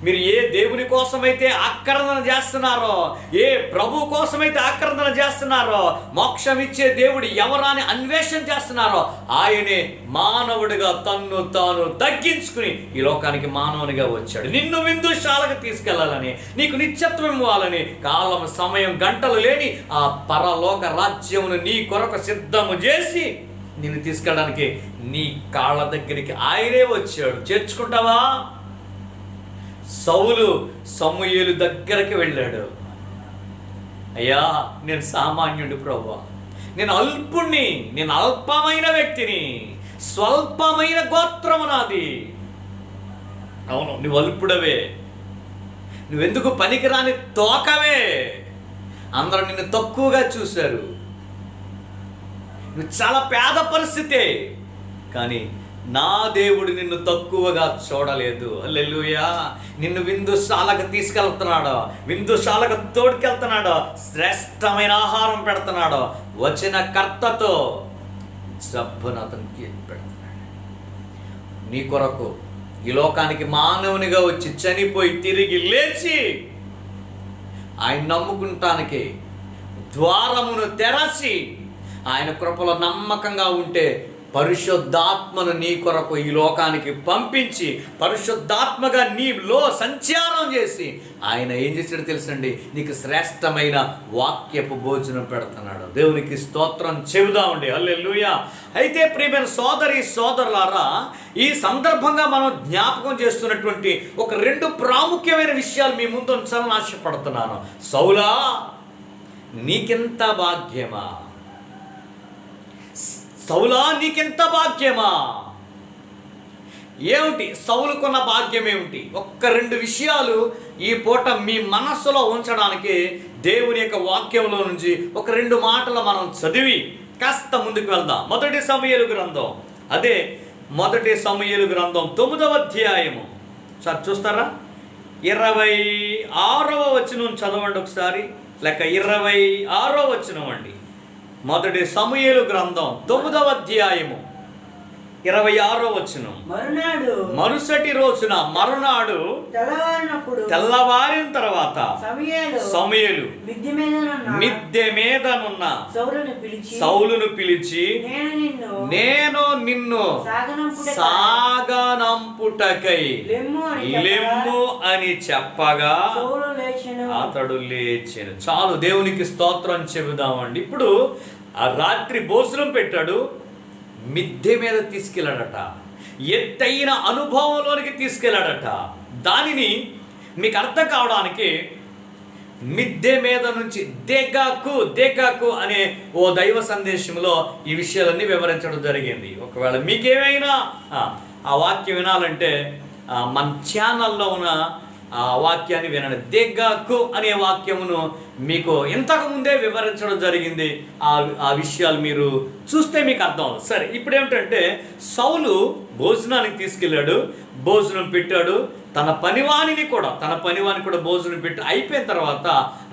మీరు ఏ దేవుని కోసమైతే ఆక్రందన చేస్తున్నారో, ఏ ప్రభు కోసమైతే ఆక్రందన చేస్తున్నారో, మోక్షం ఇచ్చే దేవుడు ఎవరాని అన్వేషణ చేస్తున్నారో ఆయనే మానవుడిగా తన్ను తాను తగ్గించుకుని ఈ లోకానికి మానవునిగా వచ్చాడు. నిన్ను విందుశాలకు తీసుకెళ్లాలని, నీకు నిత్యత్వం ఇవ్వాలని, కాలం సమయం గంటలు లేని ఆ పరలోక రాజ్యమును నీ కొరకు సిద్ధము చేసి నిన్ను తీసుకెళ్ళడానికి నీ కాళ్ళ దగ్గరికి ఆయనే వచ్చాడు. చేర్చుకుంటావా? సౌలు సమూయేలు దగ్గరికి వెళ్ళాడు. అయ్యా, నేను సామాన్యుడి ప్రభువా, నేను అల్పుణ్ణి, నేను అల్పమైన వ్యక్తిని, స్వల్పమైన గోత్రము నాది. అవును, నువ్వు అల్పుడవే, నువ్వెందుకు పనికిరాని తోకవే, అందరూ నిన్ను తక్కువగా చూశారు, నువ్వు చాలా పేద పరిస్థితే, కానీ నా దేవుడు నిన్ను తక్కువగా చూడలేదు. హల్లెలూయా. నిన్ను విందుశాలకు తీసుకెళ్తున్నాడు, విందుశాలకు తోడుకెళ్తున్నాడు, శ్రేష్టమైన ఆహారం పెడుతున్నాడు, వచ్చిన కర్తతో జబ్బును అతనికి పెడుతున్నాడు. నీ కొరకు ఈ లోకానికి మానవునిగా వచ్చి చనిపోయి తిరిగి లేచి ఆయన నమ్ముకుంటానికి ద్వారమును తెరచి ఆయన కృపలో నమ్మకంగా ఉంటే పరిశుద్ధాత్మను నీ కొరకు ఈ లోకానికి పంపించి పరిశుద్ధాత్మగా నీలో సంచారం చేసి ఆయన ఏం చేసాడో తెలుసండి, నీకు శ్రేష్టమైన వాక్యపు భోజనం పెడుతున్నాడు. దేవునికి స్తోత్రం చెబుదామండి. హల్లెలూయా. అయితే ప్రియమైన సోదరి సోదరులారా, ఈ సందర్భంగా మనం జ్ఞాపకం చేస్తున్నటువంటి ఒక 2 ప్రాముఖ్యమైన విషయాలు మీ ముందు ఉంచాలని ఆశపడుతున్నాను. సౌలా, నీకెంత భాగ్యమా, సౌలా నీకెంత భాగ్యమా. ఏమిటి సౌలుకున్న భాగ్యం ఏమిటి? ఒక్క 2 విషయాలు ఈ పూట మీ మనస్సులో ఉంచడానికి దేవుని యొక్క వాక్యంలో నుంచి ఒక 2 మాటలు మనం చదివి కాస్త ముందుకు వెళ్దాం. మొదటి సమూయేలు గ్రంథం, అదే మొదటి సమూయేలు గ్రంథం 9వ అధ్యాయము. సార్ చూస్తారా? 26వ వచనం చదవండి ఒకసారి, లేక 26వ వచనం అండి. మొదటి సమూయేలు గ్రంథం 9వ అధ్యాయము 26వ వచనం. మరుసటి రోజున మరునాడు తెల్లవారిన తర్వాత సమూయేలు మిద్దె మీదనున్న సౌలును పిలిచి, నేను నిన్ను సాగనంపుటకై లెమ్ము అని చెప్పగా అతడు లేచెను. చాలు, దేవునికి స్తోత్రం చెబుదామండి. ఇప్పుడు ఆ రాత్రి భోజనం పెట్టాడు, మిద్దె మీద తీసుకెళ్ళాడట, ఎత్తైన అనుభవంలోనికి తీసుకెళ్ళాడట. దానిని మీకు అర్థం కావడానికి మిద్దె మీద నుంచి దేగాకు అనే ఓ దైవ సందేశంలో ఈ విషయాలన్నీ వివరించడం జరిగింది. ఒకవేళ మీకేమైనా ఆ వాక్యం వినాలంటే మన ఛానల్లో ఉన్న ఆ వాక్యాన్ని వినండి. దేగాకు అనే వాక్యమును మీకు ఇంతకు ముందే వివరించడం జరిగింది. ఆ విషయాలు మీరు చూస్తే మీకు అర్థం అవుతుంది. సరే, ఇప్పుడు ఏమిటంటే సౌలు భోజనానికి తీసుకెళ్ళాడు, భోజనం పెట్టాడు, తన పనివాణిని కూడా భోజనం పెట్టి అయిపోయిన తర్వాత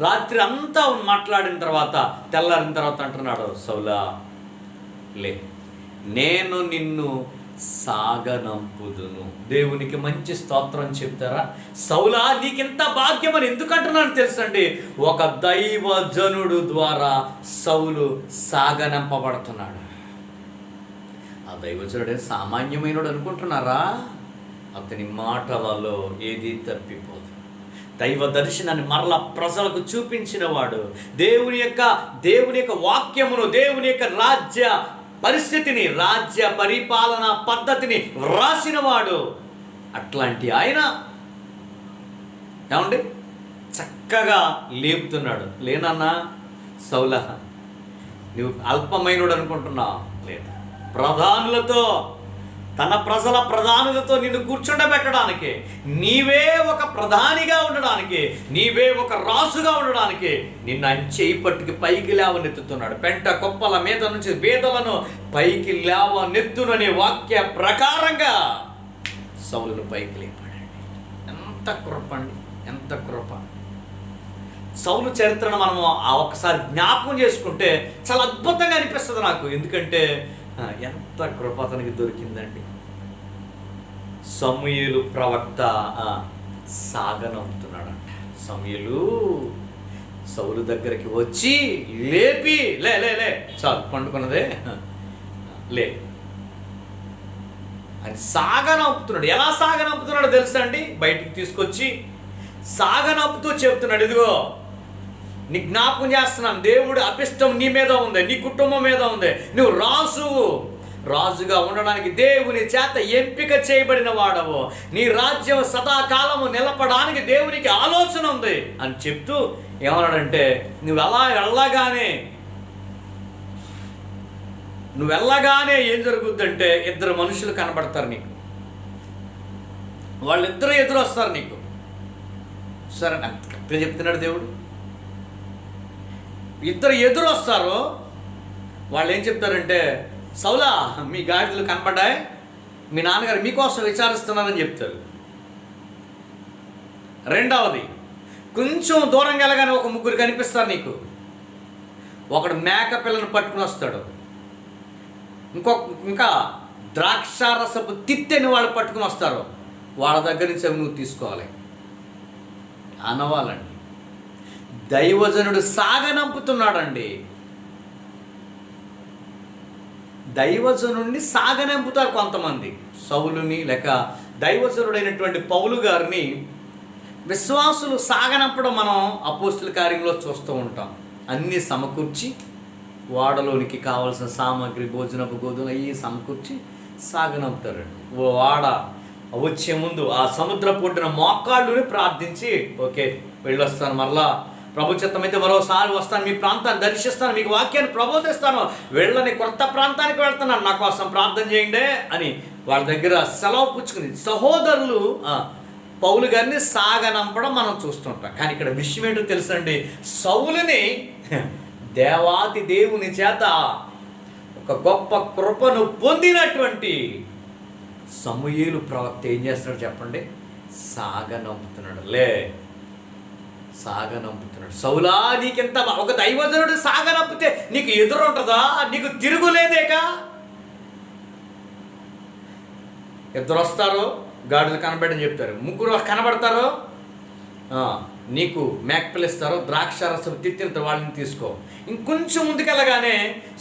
రాత్రి అంతా మాట్లాడిన తర్వాత తెల్లారిన తర్వాత అంటున్నాడు, సౌలా లే, నేను నిన్ను సాగనంపుదును. దేవునికి మంచి స్తోత్రం చెప్తారా? సౌలా, నీకింత భాగ్యం అని ఎందుకంటున్నాను తెలుసండి, ఒక దైవజనుడు ద్వారా సౌలు సాగనంపబడుతున్నాడు. ఆ దైవజనుడే సామాన్యమైనడు అనుకుంటున్నారా? అతని మాటలలో ఏది తప్పిపోదు. దైవ దర్శనాన్ని మరలా ప్రజలకు చూపించిన వాడు, దేవుని యొక్క వాక్యమును, దేవుని యొక్క రాజ్య పరిస్థితిని, రాజ్య పరిపాలన పద్ధతిని వ్రాసినవాడు. అట్లాంటి ఆయన ఏమండి చక్కగా లేపుతున్నాడు. లేనన్నా సౌలా, నువ్వు అల్పమైనడు అనుకుంటున్నావు? లేదు, ప్రధానులతో, తన ప్రజల ప్రధానులతో నిన్ను కూర్చుండబెట్టడానికి, నీవే ఒక ప్రధానిగా ఉండడానికి, నీవే ఒక రాజుగా ఉండడానికి నిన్ను అంచెయి పట్టుకి పైకి లేవనెత్తుతున్నాడు. పెంట కుప్పల మీద నుంచి బేదలను పైకి లేవనెత్తుననే వాక్య ప్రకారంగా సౌలును పైకి లేపాడండి. ఎంత కృపండి! ఎంత కృప! సౌలు చరిత్రను మనము ఆ ఒక్కసారి జ్ఞాపకం చేసుకుంటే చాలా అద్భుతంగా అనిపిస్తుంది నాకు. ఎందుకంటే ఎంత కృప అతనికి దొరికిందండి. సమూయేలు ప్రవక్త సాగనంపుతున్నాడంట. సమూయేలు సౌలు దగ్గరికి వచ్చి లేపి, లే లే లే చాలు పండుకున్నదే, లే అని సాగనంపుతున్నాడు. ఎలా సాగనంపుతున్నాడో తెలుసా అండి? బయటికి తీసుకొచ్చి సాగనంపుతూ చెప్తున్నాడు, ఇదిగో నీ జ్ఞాపకం చేస్తున్నాను, దేవుడు అభిష్టం నీ మీద ఉంది, నీ కుటుంబం మీద ఉంది, నువ్వు రాజుగా ఉండడానికి దేవుని చేత ఎంపిక చేయబడిన వాడవు, నీ రాజ్యం సదాకాలము నిలపడానికి దేవునికి ఆలోచన ఉంది అని చెప్తూ ఏమన్నాడంటే, నువ్వు వెళ్ళగానే ఏం జరుగుద్దంటే ఇద్దరు మనుషులు కనబడతారు నీకు, వాళ్ళిద్దరూ ఎదురు వస్తారు నీకు. సరే కరెక్ట్గా చెప్తున్నాడు దేవుడు. ఇద్దరు ఎదురు వస్తారు. వాళ్ళు ఏం చెప్తారంటే, సౌలా మీ గాడిదలు కనపడ్డాయి, మీ నాన్నగారు మీకోసం విచారిస్తున్నారని చెప్తారు. రెండవది, కొంచెం దూరంగా వెళ్ళగానే ఒక ముగ్గురు కనిపిస్తారు నీకు. ఒకడు మేక పిల్లను పట్టుకుని వస్తాడు, ఇంకా ద్రాక్షారసపు తిత్తెని వాళ్ళు పట్టుకుని వస్తారు. వాళ్ళ దగ్గర నుంచి అవి నువ్వు తీసుకోవాలి అనవాలండి. దైవజనుడు సాగనంపుతున్నాడండి. దైవజనుడిని సాగనంపుతారు కొంతమంది. సౌలుని లేక దైవజనుడైనటువంటి పౌలు గారిని విశ్వాసులు సాగనంపడం మనం అపోస్తుల కార్యంలో చూస్తూ ఉంటాం. అన్నీ సమకూర్చి వాడలోనికి కావాల్సిన సామాగ్రి, భోజనపు గోధుమ అవి సమకూర్చి సాగనంపుతారండి. వాడ వచ్చే ముందు ఆ సముద్ర పొడ్డున మోకాళ్ళుని ప్రార్థించి, ఓకే వెళ్ళొస్తాను, మరలా ప్రభు చిత్తమైతే మరోసారి వస్తాను, మీ ప్రాంతాన్ని దర్శిస్తాను, మీకు వాక్యాన్ని ప్రబోధిస్తాను, వెళ్ళని కొత్త ప్రాంతానికి వెళ్తున్నాను, నా కోసం ప్రార్థన చేయండి అని వాళ్ళ దగ్గర సెలవు పుచ్చుకుని సహోదరులు పౌలు గారిని సాగనంపడం మనం చూస్తుంటాం. కానీ ఇక్కడ విషయం ఏంటో తెలుసండి, సౌలుని దేవాది దేవుని చేత ఒక గొప్ప కృపను పొందినటువంటి సమూయేలు ప్రవక్త ఏం చేస్తున్నాడు చెప్పండి? సాగనంపుతున్నాడు. సాగనంపుతున్నాడు. సౌలా నీకెంత ఒక దైవజనుడు సాగనంపితే నీకు ఎదురు ఉంటుందా? నీకు తిరుగులేదేకా? ఇద్దరు వస్తారు, గాడిదలు కనబడని చెప్తారు, ముగ్గురు కనబడతారు, నీకు మేకపిలిస్తారు, ద్రాక్షారసం తిత్తిన వాళ్ళని తీసుకో. ఇంకొంచెం ముందుకెళ్ళగానే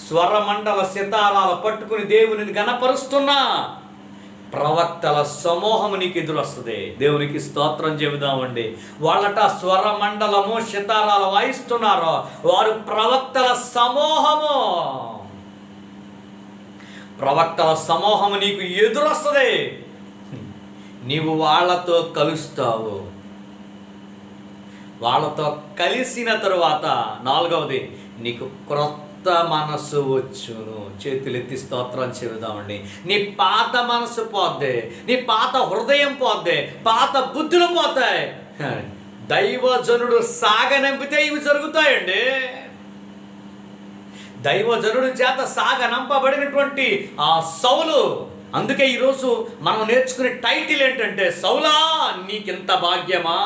స్వరమండల సితారాలు పట్టుకుని దేవుని గణపరుస్తున్నా ప్రవక్తల సమూహము నీకు ఎదురు వస్తుంది. దేవునికి స్తోత్రం చెబుదామండి. వాళ్ళట స్వరమండలము సితారాలు వాయిస్తున్నారు, వారు ప్రవక్తల సమూహము. ప్రవక్తల సమూహము నీకు ఎదురొస్తుంది, నీవు వాళ్ళతో కలుస్తావు. వాళ్ళతో కలిసిన తరువాత నాలుగవది, నీకు క్రొత్త మనసు వచ్చును. చేతులెత్తి స్తోత్రం చెబుదామండి. నీ పాత మనసు పోద్ది, నీ పాత హృదయం పోద్ది, పాత బుద్ధులు పోతాయి. దైవజనుడు సాగనంపితే ఇవి జరుగుతాయండి. దైవజనుడి చేత సాగనంపబడినటువంటి ఆ సౌలు. అందుకే ఈరోజు మనం నేర్చుకునే టైటిల్ ఏంటంటే, సౌలా నీకింత భాగ్యమా.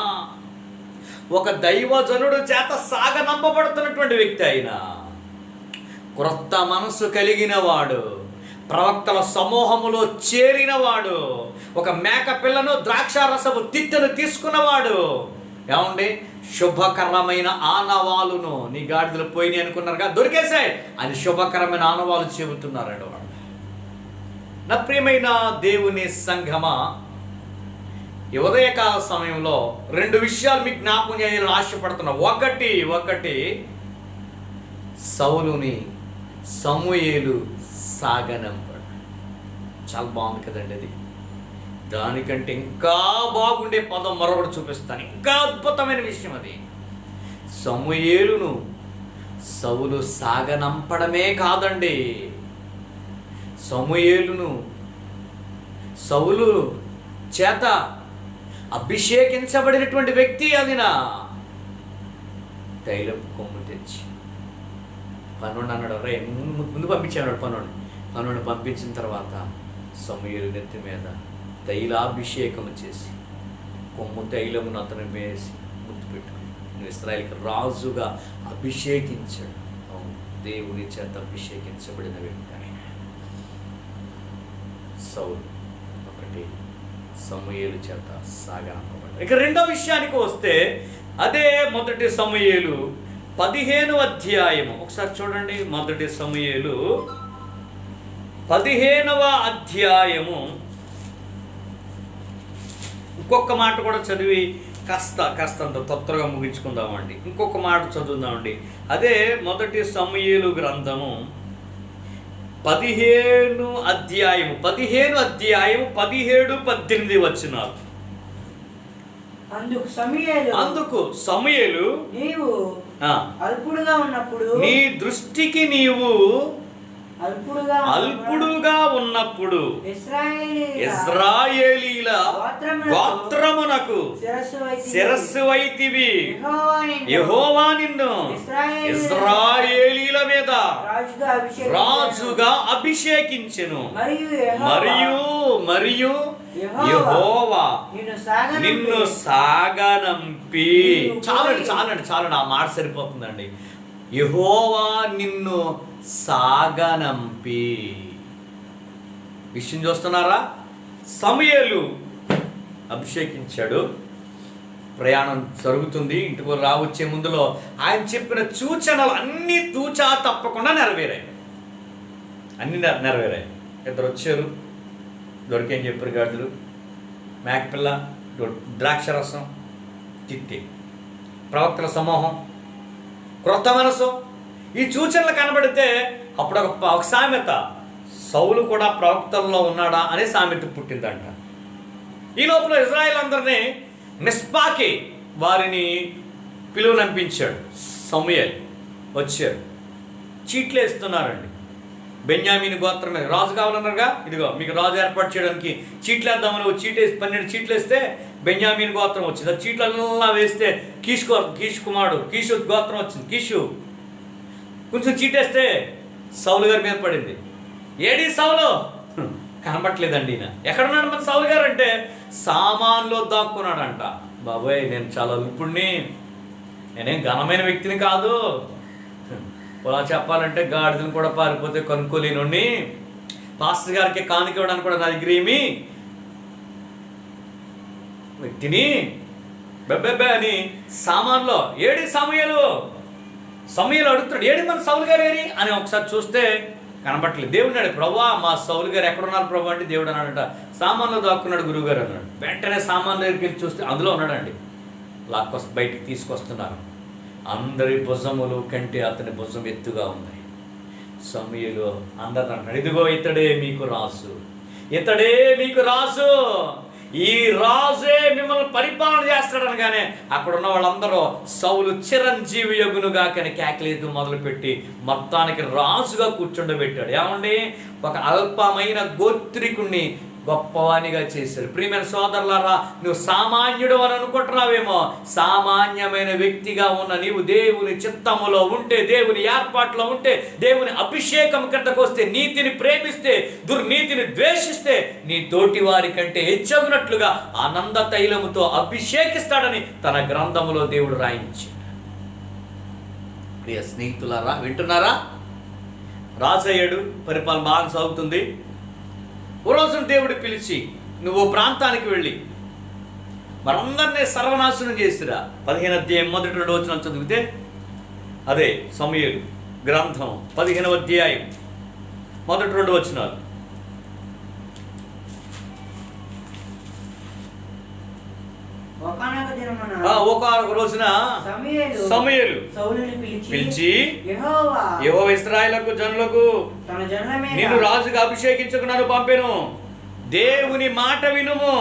ఒక దైవజనుడు చేత సాగనంపబడుతున్నటువంటి వ్యక్తి అయినా, క్రొత్త మనసు కలిగిన వాడు, ప్రవక్తల సమూహములో చేరినవాడు, ఒక మేక పిల్లను ద్రాక్షారసపు తిత్తెను తీసుకున్నవాడు. ఏమండి, శుభకరమైన ఆనవాలును, నీ గాడిదలు పోయినాయి అనుకున్నారుగా, దొరికేశాయి అని శుభకరమైన ఆనవాలు చెబుతున్నారండి వాడు. నా ప్రియమైన దేవుని సంఘమా, ఈ ఉదయకాల సమయంలో రెండు విషయాలు మీకు జ్ఞాపకం చేయాలని ఆశపడుతున్నా. ఒకటి సౌలుని సమూయేలు సాగనంపాడు. చాలా బాగుంది కదండి అది. దానికంటే ఇంకా బాగుండే పదం మరొకటి చూపిస్తాను, ఇంకా అద్భుతమైన విషయం అది. సమూయేలును సౌలు సాగనంపడమే కాదండి, సమూయేలును సౌలు చేత అభిషేకించబడినటువంటి వ్యక్తి అదినా తైలపు కొమ్ము తెచ్చి పనుండి అన్నాడు. రే ముందు పంపించాడు పనుండి పంపించిన తర్వాత సమూయేలు నెత్తి మీద తైలాభిషేకం చేసి కొమ్ము తైలమును అతను వేసి ముద్దు పెట్టుకుని నువ్వు ఇశ్రాయేలుకి రాజుగా అభిషేకించాడు. అవును, దేవుని చేత అభిషేకించబడిన వ్యక్తి ఆయన. సౌలు ఒకటి సమూయేలు చేత సాగనంపబడ్డాడు. ఇక రెండో విషయానికి వస్తే అదే మొదటి సమూయేలు 15వ అధ్యాయము ఒకసారి చూడండి. మొదటి సమూయేలు 15వ అధ్యాయము ఇంకొక మాట కూడా చదివి కాస్తంత తొందరగా ముగించుకుందామండి. ఇంకొక మాట చదువుదామండి. అదే మొదటి సమూయేలు గ్రంథము 15 అధ్యాయము 17-18 వచనాలు. అందుకు సమూయేలు నీవు అల్పుడుగా ఉన్నప్పుడు, నీ దృష్టికి నీవు అల్పుడుగా ఉన్నప్పుడు ఇశ్రాయేలీల గోత్రమునకు శిరస్సు వైతివి. యెహోవా నిన్ను ఇశ్రాయేలీల మీద రాజుగా అభిషేకించెను. మరియు యెహోవా నిన్ను సాగనంపి. చాలండి ఆ మాట సరిపోతుందండి. యెహోవా నిన్ను సాగనంపి. విషయం చూస్తున్నారా? సమూయేలు అభిషేకించాడు, ప్రయాణం జరుగుతుంది, ఇంటికి రావచ్చే ముందులో ఆయన చెప్పిన సూచనలు అన్నీ తూచా తప్పకుండా నెరవేరాయి. ఇద్దరు వచ్చారు, దొరికేం చెప్పారు గాడులు, మేకపిల్ల, ద్రాక్షరసం, చిత్తి, ప్రవక్తల సమూహం, క్రొత్త మనసు. ఈ సూచనలు కనబడితే అప్పుడు ఒక సామెత, సౌలు కూడా ప్రవక్తల్లో ఉన్నాడా అనే సామెత పుట్టిందంట. ఈ లోపల ఇజ్రాయెల్ అందరినీ మిస్పాకి వారిని పిలువనంపించాడు. సమూయేలు వచ్చారు, చీట్లు వేస్తున్నారండి. బెన్యామీను గోత్రమే రాజు కావాలన్నారుగా, ఇదిగో మీకు రాజు ఏర్పాటు చేయడానికి చీట్లు వేద్దామని 12 చీట్లు వేస్తే బెన్యామీను గోత్రం వచ్చింది. ఆ చీట్లల్లా వేస్తే కీషు కుమారుడు కీషు గోత్రం వచ్చింది. కీషు కొంచెం చీటేస్తే సౌలు గారి మీద పడింది. ఏడి సౌలు కనబట్టలేదండి. ఈయన ఎక్కడున్నాడు మన సౌలు గారు అంటే సామాన్లో దాక్కున్నాడంట. బాబోయ్, నేను చాలా అల్పుడిని, నేనేం ఘనమైన వ్యక్తిని కాదు. అలా చెప్పాలంటే గాడిదను కూడా పారిపోతే కనుక్కోలేనుండి, పాస్టర్ గారికి కానుక ఇవ్వడానికి కూడా నా దగ్గర ఏమి వ్యక్తిని బెబ్బెబ్బే అని సామాన్లో. ఏడి సమూయేలు అడుగుతున్నాడు, ఏడి మన సౌలు గారు ఏరి అని. ఒకసారి చూస్తే కనబట్టలేదు. దేవుడు అన్నాడు, ప్రభువా మా సౌలు గారు ఎక్కడున్నారు ప్రభు అంటే దేవుడు అన్నాడంట, సామాన్లో దాక్కున్నాడు గురువుగారు అన్నాడు. వెంటనే సామాన్ల దగ్గరికి వెళ్ళి చూస్తే అందులో ఉన్నాడండి. బయటికి తీసుకొస్తున్నారు. అందరి భుజములు కంటే అతని భుజం ఎత్తుగా ఉన్నాయి. సమూయేలు అందరూ అంటాడు, ఇదిగో ఇతడే మీకు రాసు, ఈ రాజే మిమ్మల్ని పరిపాలన చేస్తాడు అనగానే అక్కడ ఉన్న వాళ్ళందరూ సౌలు చిరంజీవి యగునుగా కానీ కేకలేదు మొదలుపెట్టి మొత్తానికి రాజుగా కూర్చుండబెట్టాడు. ఏమండి, ఒక అల్పమైన గోత్రికుణ్ణి గొప్పవానిగా చేశారు. ప్రియమైన సోదరులారా, నువ్వు సామాన్యుడు అని అనుకుంటున్నావేమో. సామాన్యమైన వ్యక్తిగా ఉన్న నీవు దేవుని చిత్తములో ఉంటే, దేవుని ఏర్పాటులో ఉంటే, దేవుని అభిషేకం కిందకు వస్తే, నీతిని ప్రేమిస్తే, దుర్నీతిని ద్వేషిస్తే నీ తోటి వారి కంటే హెచ్చగునట్లుగా ఆనంద తైలముతో అభిషేకిస్తాడని తన గ్రంథములో దేవుడు రాయించాడు. ప్రియ స్నేహితులారా, వింటున్నారా? రాజయ్యాడు, పరిపాలన బాగా సాగుతుంది. ఓ రోజున దేవుడు పిలిచి, నువ్వు ప్రాంతానికి వెళ్ళి మనందరినీ సర్వనాశనం చేసిరా. 15వ అధ్యాయం 1-2 వచనాలు చదివితే అదే సమూయేలు గ్రంథం 15వ అధ్యాయం 1-2 వచనాలు. ఒక రోజున సమూయేలు పిలిచి, యెహోవా ఇశ్రాయేలుకు జనులకు నిన్ను రాజుగా అభిషేకించుకు నన్ను పంపెను. దేవుని మాట వినుము.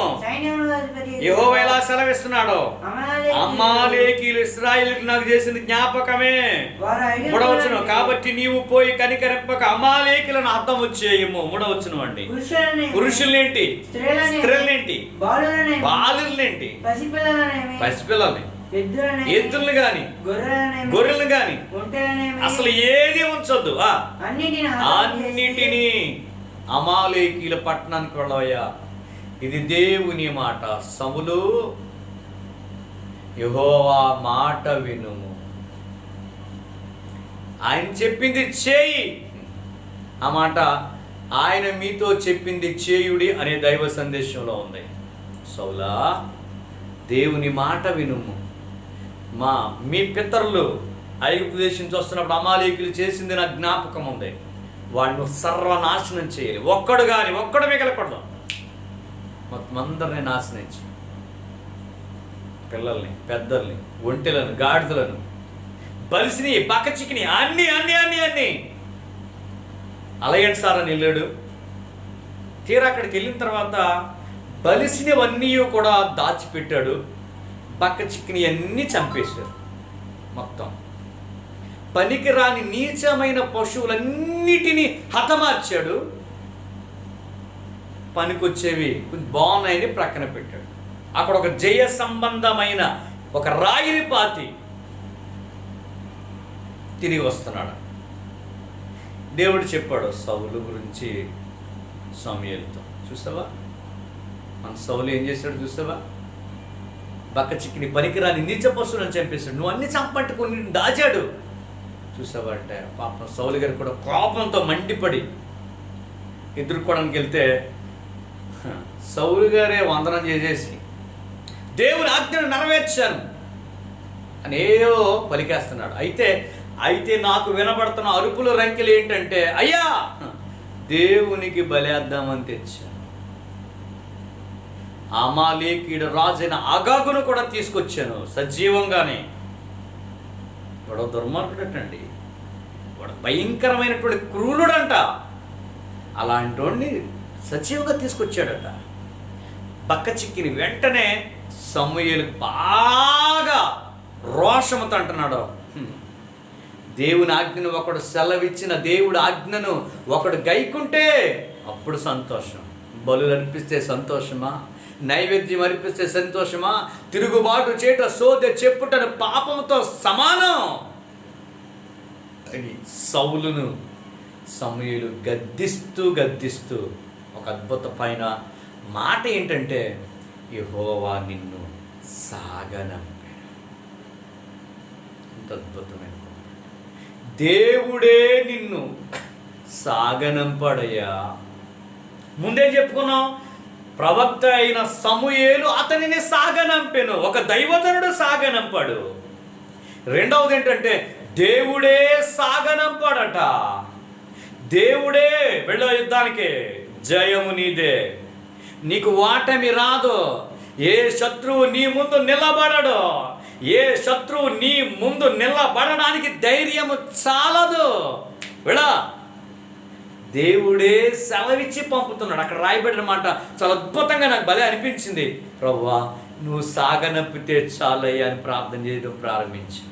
యెహోవా ఎలా సెలవిస్తున్నాడో, అమాలేకీయులు ఇశ్రాయేలుకు నాకు చేసింది జ్ఞాపకమే. 3వ వచనం, కాబట్టి నీవు పోయి కనికరింపక అమాలేకీయులను హతము చేయము. 3వ వచనం అండి, పురుషులనేంటి, స్త్రీలనేంటి, బాలులనేంటి, పసిపిల్లల్ని, ఎద్దుల్ని గాని గొర్రెలను గాని అసలు ఏది ఉంచొద్దు. అన్నిటినీ అమాలేకీయుల పట్టణానికి వెళ్ళవయ్యా. ఇది దేవుని మాట. సౌలు యెహోవా మాట వినుము, ఆయన చెప్పింది చేయి. ఆ మాట ఆయన మీతో చెప్పింది చేయుడి అనే దైవ సందేశంలో ఉంది. సౌలా, దేవుని మాట వినుము. మీ పితరులు ఐగుప్తు దేశం చూస్తున్నప్పుడు అమాలేకులు చేసింది నాకు జ్ఞాపకం ఉంది. వాళ్ళను సర్వనాశనం చేయాలి, ఒక్కడు మిగలకూడదు, మొత్తం అందరినీ నాశనం చేయాలి. పిల్లల్ని, పెద్దల్ని, ఒంటెలను, గాడిదలను, బలిసిని, బక్కచిక్కిని, అన్నీ అన్నీ అన్నీ అన్నీ అలాగండి సార్ అని వెళ్ళాడు. తీరా అక్కడికి వెళ్ళిన తర్వాత బలిసినవన్నీ కూడా దాచిపెట్టాడు, బక్క చిక్కిని అన్నీ చంపేశాడు. మొత్తం పనికిరాని నీచమైన పశువులన్నిటినీ హతమార్చాడు, పనికొచ్చేవి కొంచెం బాగున్నాయని ప్రక్కన పెట్టాడు. అక్కడ ఒక జయ సంబంధమైన ఒక రాయిని పాతి తిరిగి వస్తున్నాడు. దేవుడు చెప్పాడు సౌలు గురించి సమూయేలుతో, చూసావా మన సౌలు ఏం చేశాడు చూసావా, బక్క చిక్కిని పనికిరాని నీచ పశువులను చంపేశాడు, నువ్వు అన్ని చంపట్టు కొన్ని దాచాడు చూసావా అంటే. పాపం సౌలు గారు కూడా కోపంతో మండిపడి ఎదుర్కోవడానికి వెళ్తే సౌలు గారే వందనం చేసేసి దేవుని ఆజ్ఞను నెరవేర్చాను అని ఏవో పలికేస్తున్నాడు. అయితే నాకు వినబడుతున్న అరుపుల రంకెలు ఏంటంటే, అయ్యా దేవునికి బలేద్దామని తెచ్చాను, అమాలేకీయుడు రాజైన అగాగును కూడా తీసుకొచ్చాను సజీవంగానే. వాడు దుర్మార్గుడటండి, వాడు భయంకరమైనటువంటి క్రూరుడంట. అలాంటి వాడిని సజీవంగా తీసుకొచ్చాడట. బక్క చిక్కిని వెంటనే సమూయేలు బాగా రోషముతో అంటున్నాడు, దేవుని ఆజ్ఞను ఒకడు సెలవిచ్చిన దేవుడు ఆజ్ఞను ఒకడు గైకుంటే అప్పుడు సంతోషం. బలులు అర్పిస్తే సంతోషమా, నైవేద్యం అర్పిస్తే సంతోషమా, తిరుగుబాటు చేయట సోదె చెప్పుటను పాపంతో సమానం అని సౌలును సమూయేలు గద్దిస్తూ ఒక అద్భుతమైన మాట ఏంటంటే, యెహోవా నిన్ను సాగనంపాడు. ఎంత అద్భుతమైన దేవుడే నిన్ను సాగనంపాడయ్యా. ముందే చెప్పుకున్నాం, ప్రవక్త అయిన సమూయేలు అతనిని సాగనంపెను, ఒక దైవజనుడు సాగనంపాడు. రెండవది ఏంటంటే దేవుడే సాగనంపాడట. దేవుడే వెళ్ళ యుద్ధానికి, జయము నీదే, నీకు వాటమి రాదు, ఏ శత్రువు నీ ముందు నిలబడడు, ఏ శత్రువు నీ ముందు నిలబడడానికి ధైర్యము చాలదు. వెళ్ళా, దేవుడే సెలవిచ్చి పంపుతున్నాడు. అక్కడ రాయబడిన మాట చాలా అద్భుతంగా నాకు భలే అనిపించింది. ప్రభువా నువ్వు సాగనంపితే చాలయ్యా అని ప్రార్థన చేయడం ప్రారంభించి,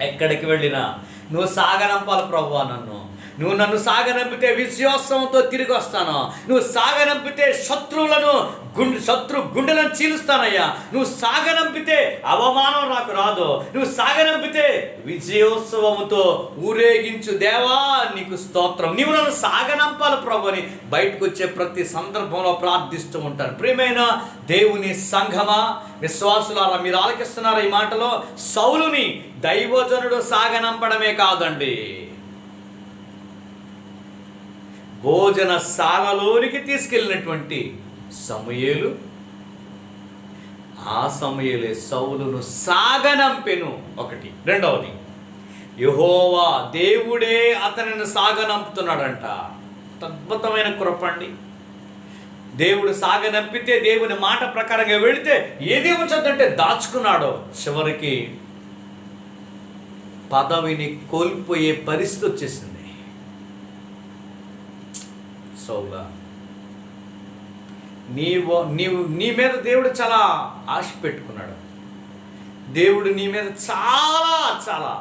ఎక్కడికి వెళ్ళినా నువ్వు సాగనంపాలి ప్రభువా, నువ్వు నన్ను సాగనంపితే విజయోత్సవంతో తిరిగి వస్తాను, నువ్వు సాగనంపితే శత్రు గుండెలను చీలుస్తానయ్యా, నువ్వు సాగనంపితే అవమానం నాకు రాదు, నువ్వు సాగనంపితే విజయోత్సవముతో ఊరేగించు దేవా నీకు స్తోత్రం, నీవు నన్ను సాగనంపాలి ప్రభు అని బయటకు వచ్చే ప్రతి సందర్భంలో ప్రార్థిస్తూ ఉంటాను. ప్రియమైన దేవుని సంఘమా, విశ్వాసులారా, మీరు ఆలకిస్తున్నారా ఈ మాటలో? సౌలుని దైవజనుడు సాగనంపడమే కాదండి, భోజనశాలలోనికి తీసుకెళ్ళినటువంటి సమూయేలు, ఆ సమూయేలే సౌలును సాగనంపెను. ఒకటి. రెండవది, యెహోవా దేవుడే అతనిని సాగనంపుతున్నాడంట. అద్భుతమైన కృపండి. దేవుడు సాగనంపితే, దేవుని మాట ప్రకారంగా వెళితే ఏది వచ్చొద్దంటే దాచుకున్నాడు. చివరికి పదవిని కోల్పోయే పరిస్థితి వచ్చేసింది. సౌలా, నీ మీద దేవుడు చాలా ఆశ పెట్టుకున్నాడు. దేవుడు నీ మీద చాలా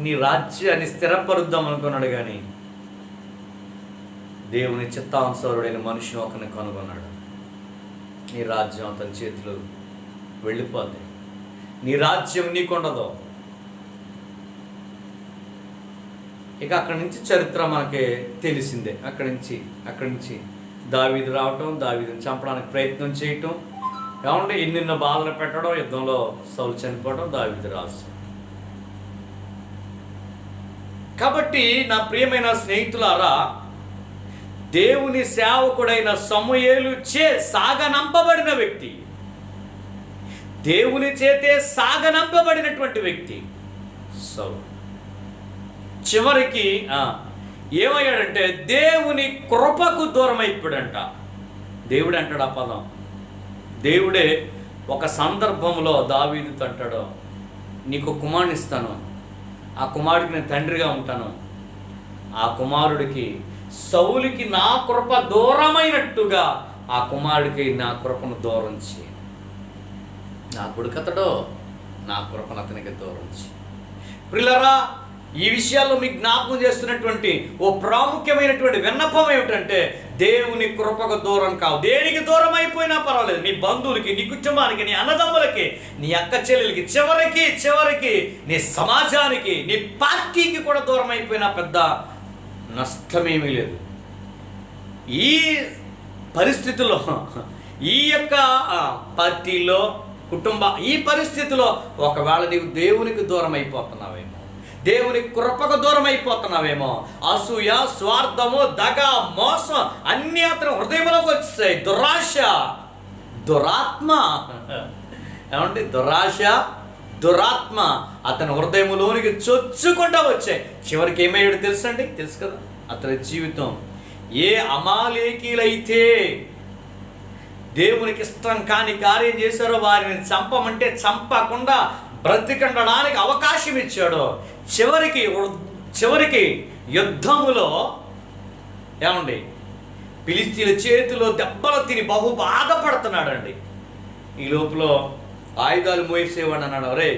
నీ రాజ్యాన్ని స్థిరపరుద్దాం అనుకున్నాడు. కానీ దేవుని చిత్తానుసారుడైన మనిషిని ఒకరిని కనుగొన్నాడు. నీ రాజ్యం అతని చేతిలో వెళ్ళిపోద్ది, నీ రాజ్యం నీకుండదు. ఇక అక్కడి నుంచి చరిత్ర మనకి తెలిసిందే. అక్కడి నుంచి దావీదు రావటం, దావీదుని చంపడానికి ప్రయత్నం చేయటం, ఏమంటే ఎన్నెన్నో బాధలు పెట్టడం, యుద్ధంలో సౌలు చనిపోవడం దావీదు రాసు. కాబట్టి నా ప్రియమైన స్నేహితులారా, దేవుని సేవకుడైన సమూయేలు చే సాగనంపబడిన వ్యక్తి, దేవుని చేతే సాగనంపబడినటువంటి వ్యక్తి సౌలు చివరికి ఏమయ్యాడంటే దేవుని కృపకు దూరం అయిపోయాడంట. దేవుడు అంటాడు ఆ పదం. దేవుడే ఒక సందర్భంలో దావీదుతో అంటాడు, నీకు కుమారుని ఇస్తాను, ఆ కుమారుడికి నేను తండ్రిగా ఉంటాను. ఆ కుమారుడికి సౌలుకి నా కృప దూరమైనట్టుగా ఆ కుమారుడికి నా కృపను దూరం చేయి. నా కొడుకతడో నా కృపను అతనికి దూరం చేయి. ప్రియులారా, ఈ విషయాల్లో మీకు జ్ఞాపకం చేస్తున్నటువంటి ఓ ప్రాముఖ్యమైనటువంటి విన్నపం ఏమిటంటే, దేవుని కృపకు దూరం కావు. దేనికి దూరం అయిపోయినా పర్వాలేదు, నీ బంధువులకి, నీ కుటుంబానికి, నీ అన్నదమ్ములకి, నీ అక్క చెల్లెలకి, చివరికి నీ సమాజానికి, నీ పార్టీకి కూడా దూరం అయిపోయినా పెద్ద నష్టమేమీ లేదు. ఈ పరిస్థితిలో, ఈ యొక్క పార్టీలో, ఈ పరిస్థితిలో ఒకవేళ నీవు దేవునికి దూరం అయిపోతున్నావేమో, దేవుని కృపకు దూరం అయిపోతున్నావేమో, అసూయ, స్వార్థము, దగ, మోసం అన్నీ అతని హృదయంలోకి వచ్చేసాయి. దురాశ, దురాత్మ, ఏమంటే దురాశ, దురాత్మ అతని హృదయంలోనికి చొచ్చుకుంటూ వచ్చాయి. చివరికి ఏమయ్యాడు తెలుసండి? తెలుసు కదా అతని జీవితం. ఏ అమాలేకీలైతే దేవునికి ఇష్టం కాని కార్యం చేశారో వారిని చంపమంటే చంపకుండా బ్రతికండడానికి అవకాశం ఇచ్చాడు. చివరికి యుద్ధములో ఏమండి ఫిలిష్తీయుల చేతిలో దెబ్బలు తిని బహు బాధపడుతున్నాడండి. ఈ లోపల ఆయుధాలు మోసేవాడు అన్నాడు, అరే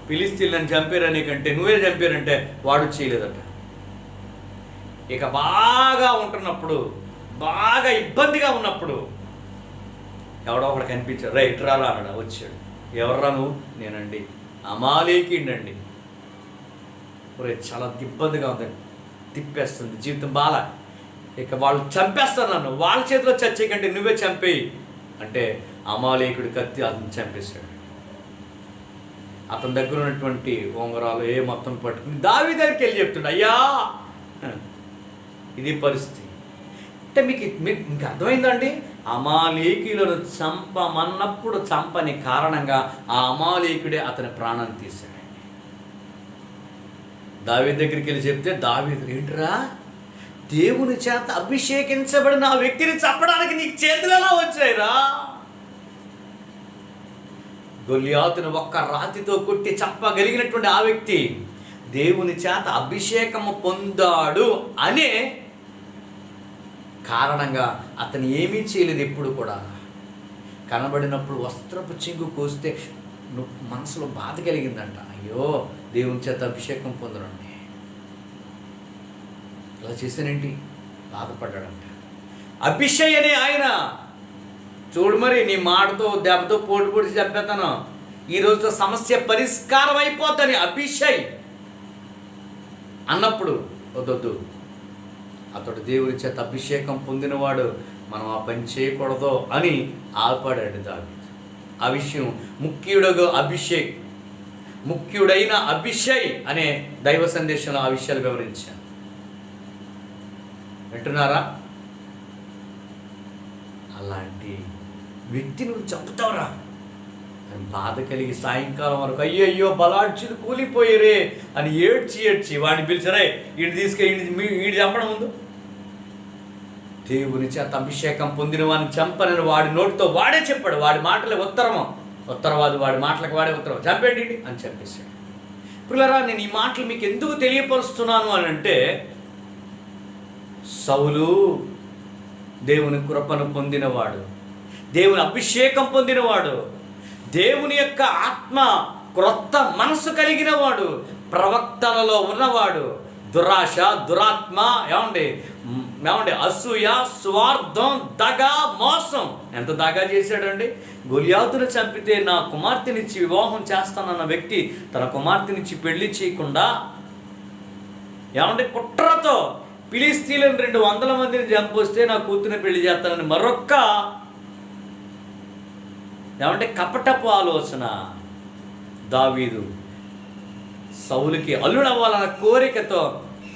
ఫిలిష్తీయులను చంపారని కంటే నువ్వే చంపారంటే వాడు చేయలేదట. ఇక బాగా ఉంటున్నప్పుడు, బాగా ఇబ్బందిగా ఉన్నప్పుడు ఎవడో ఒకడు కనిపించాడు, రే ఇట్రాలా అన్నాడు. వచ్చాడు. ఎవర్రా నువ్వు? నేనండి అమాలేకీయుడండి. ఒరే చాలా ఇబ్బందిగా ఉందండి, తిప్పేస్తుంది జీవితం బాల, ఇక వాళ్ళు చంపేస్తారు నన్ను, వాళ్ళ చేతిలో చచ్చే కంటే నువ్వే చంపేయి అంటే అమాలేకుడి కత్తి అతను చంపేశాడు. అతని దగ్గర ఉన్నటువంటి ఉంగరాలు మొత్తం పట్టుకుని దావీదు దగ్గరికి వెళ్ళి చెప్తుండే, అయ్యా ఇది పరిస్థితి అంటే మీకు అర్థమైందండి. అమాలేకీయులను చంపమన్నప్పుడు చంపని కారణంగా ఆ అమాలేకుడే అతని ప్రాణం తీశాడండి. దావీదు దగ్గరికి వెళ్ళి చెప్తే దావీదు, ఏంట్రా దేవుని చేత అభిషేకించబడిన ఆ వ్యక్తిని చంపడానికి నీకు చేతులు ఎలా వచ్చాయిరా? గొల్లియాతును ఒక్క రాతితో కొట్టి చంపగలిగినటువంటి ఆ వ్యక్తి దేవుని చేత అభిషేకము పొందాడు అనే కారణంగా అతను ఏమీ చేయలేదు. ఎప్పుడు కూడా కనబడినప్పుడు వస్త్రపు చింగు కోస్తే మనసులో బాధ కలిగిందంట. అయ్యో దేవుని చేత అభిషేకం పొందడండి, ఇలా చేశానేంటి, బాధపడ్డాడంట. అభిషేక్ అనే ఆయన చూడు, మరి నీ మాటతో దెబ్బతో పోటు పొడిచి చంపేతాను, ఈ రోజుతో సమస్య పరిష్కారం అయిపోతాని అభిషేక్ అన్నప్పుడు వద్దొద్దు, అతడు దేవుని చేత అభిషేకం పొందినవాడు, మనం ఆ పని చేయకూడదు అని ఆపాడండి దావీదు. ఆ విషయం ముఖ్యుడైన అభిషేక్ అనే దైవ సందేశంలో ఆ విషయాలు వివరించాను. వింటున్నారా? అలాంటి వ్యక్తి నువ్వు చంపుతావురా అని బాధ కలిగి సాయంకాలం వరకు అయ్యో బలాడ్చులు కూలిపోయారే అని ఏడ్చి వాడిని పిలిచారే, వీడిని వీడి చంపడం ముందు దేవుని చేత అభిషేకం పొందిన వాడిని చంపనని వాడి నోటితో వాడే చెప్పాడు. వాడి మాటలే ఉత్తరవాదు, వాడి మాటలకు వాడే ఉత్తరం, చంపేండి అని చెప్పేశాడు. పిల్లరా, నేను ఈ మాటలు మీకు ఎందుకు తెలియపరుస్తున్నాను అని అంటే, సౌలు దేవుని కృపను పొందినవాడు, దేవుని అభిషేకం పొందినవాడు, దేవుని యొక్క ఆత్మ క్రొత్త మనసు కలిగిన వాడు, ప్రవక్తలలో ఉన్నవాడు. దురాశ, దురాత్మ, ఏమండి అసూయ, స్వార్థం, దగ, మోసం ఎంత దగా చేశాడండి. గొలియాతును చంపితే నా కుమార్తెనిచ్చి వివాహం చేస్తానన్న వ్యక్తి తన కుమార్తెనిచ్చి పెళ్లి చేయకుండా కుట్రతో ఫిలిష్తీయులను 200 మందిని చంపొస్తే నా కూతురుని పెళ్లి చేస్తానని మరొక్క ఏమంటే కపటపు ఆలోచన. దావీదు సౌలుకి అల్లుడవ్వాలన్న కోరికతో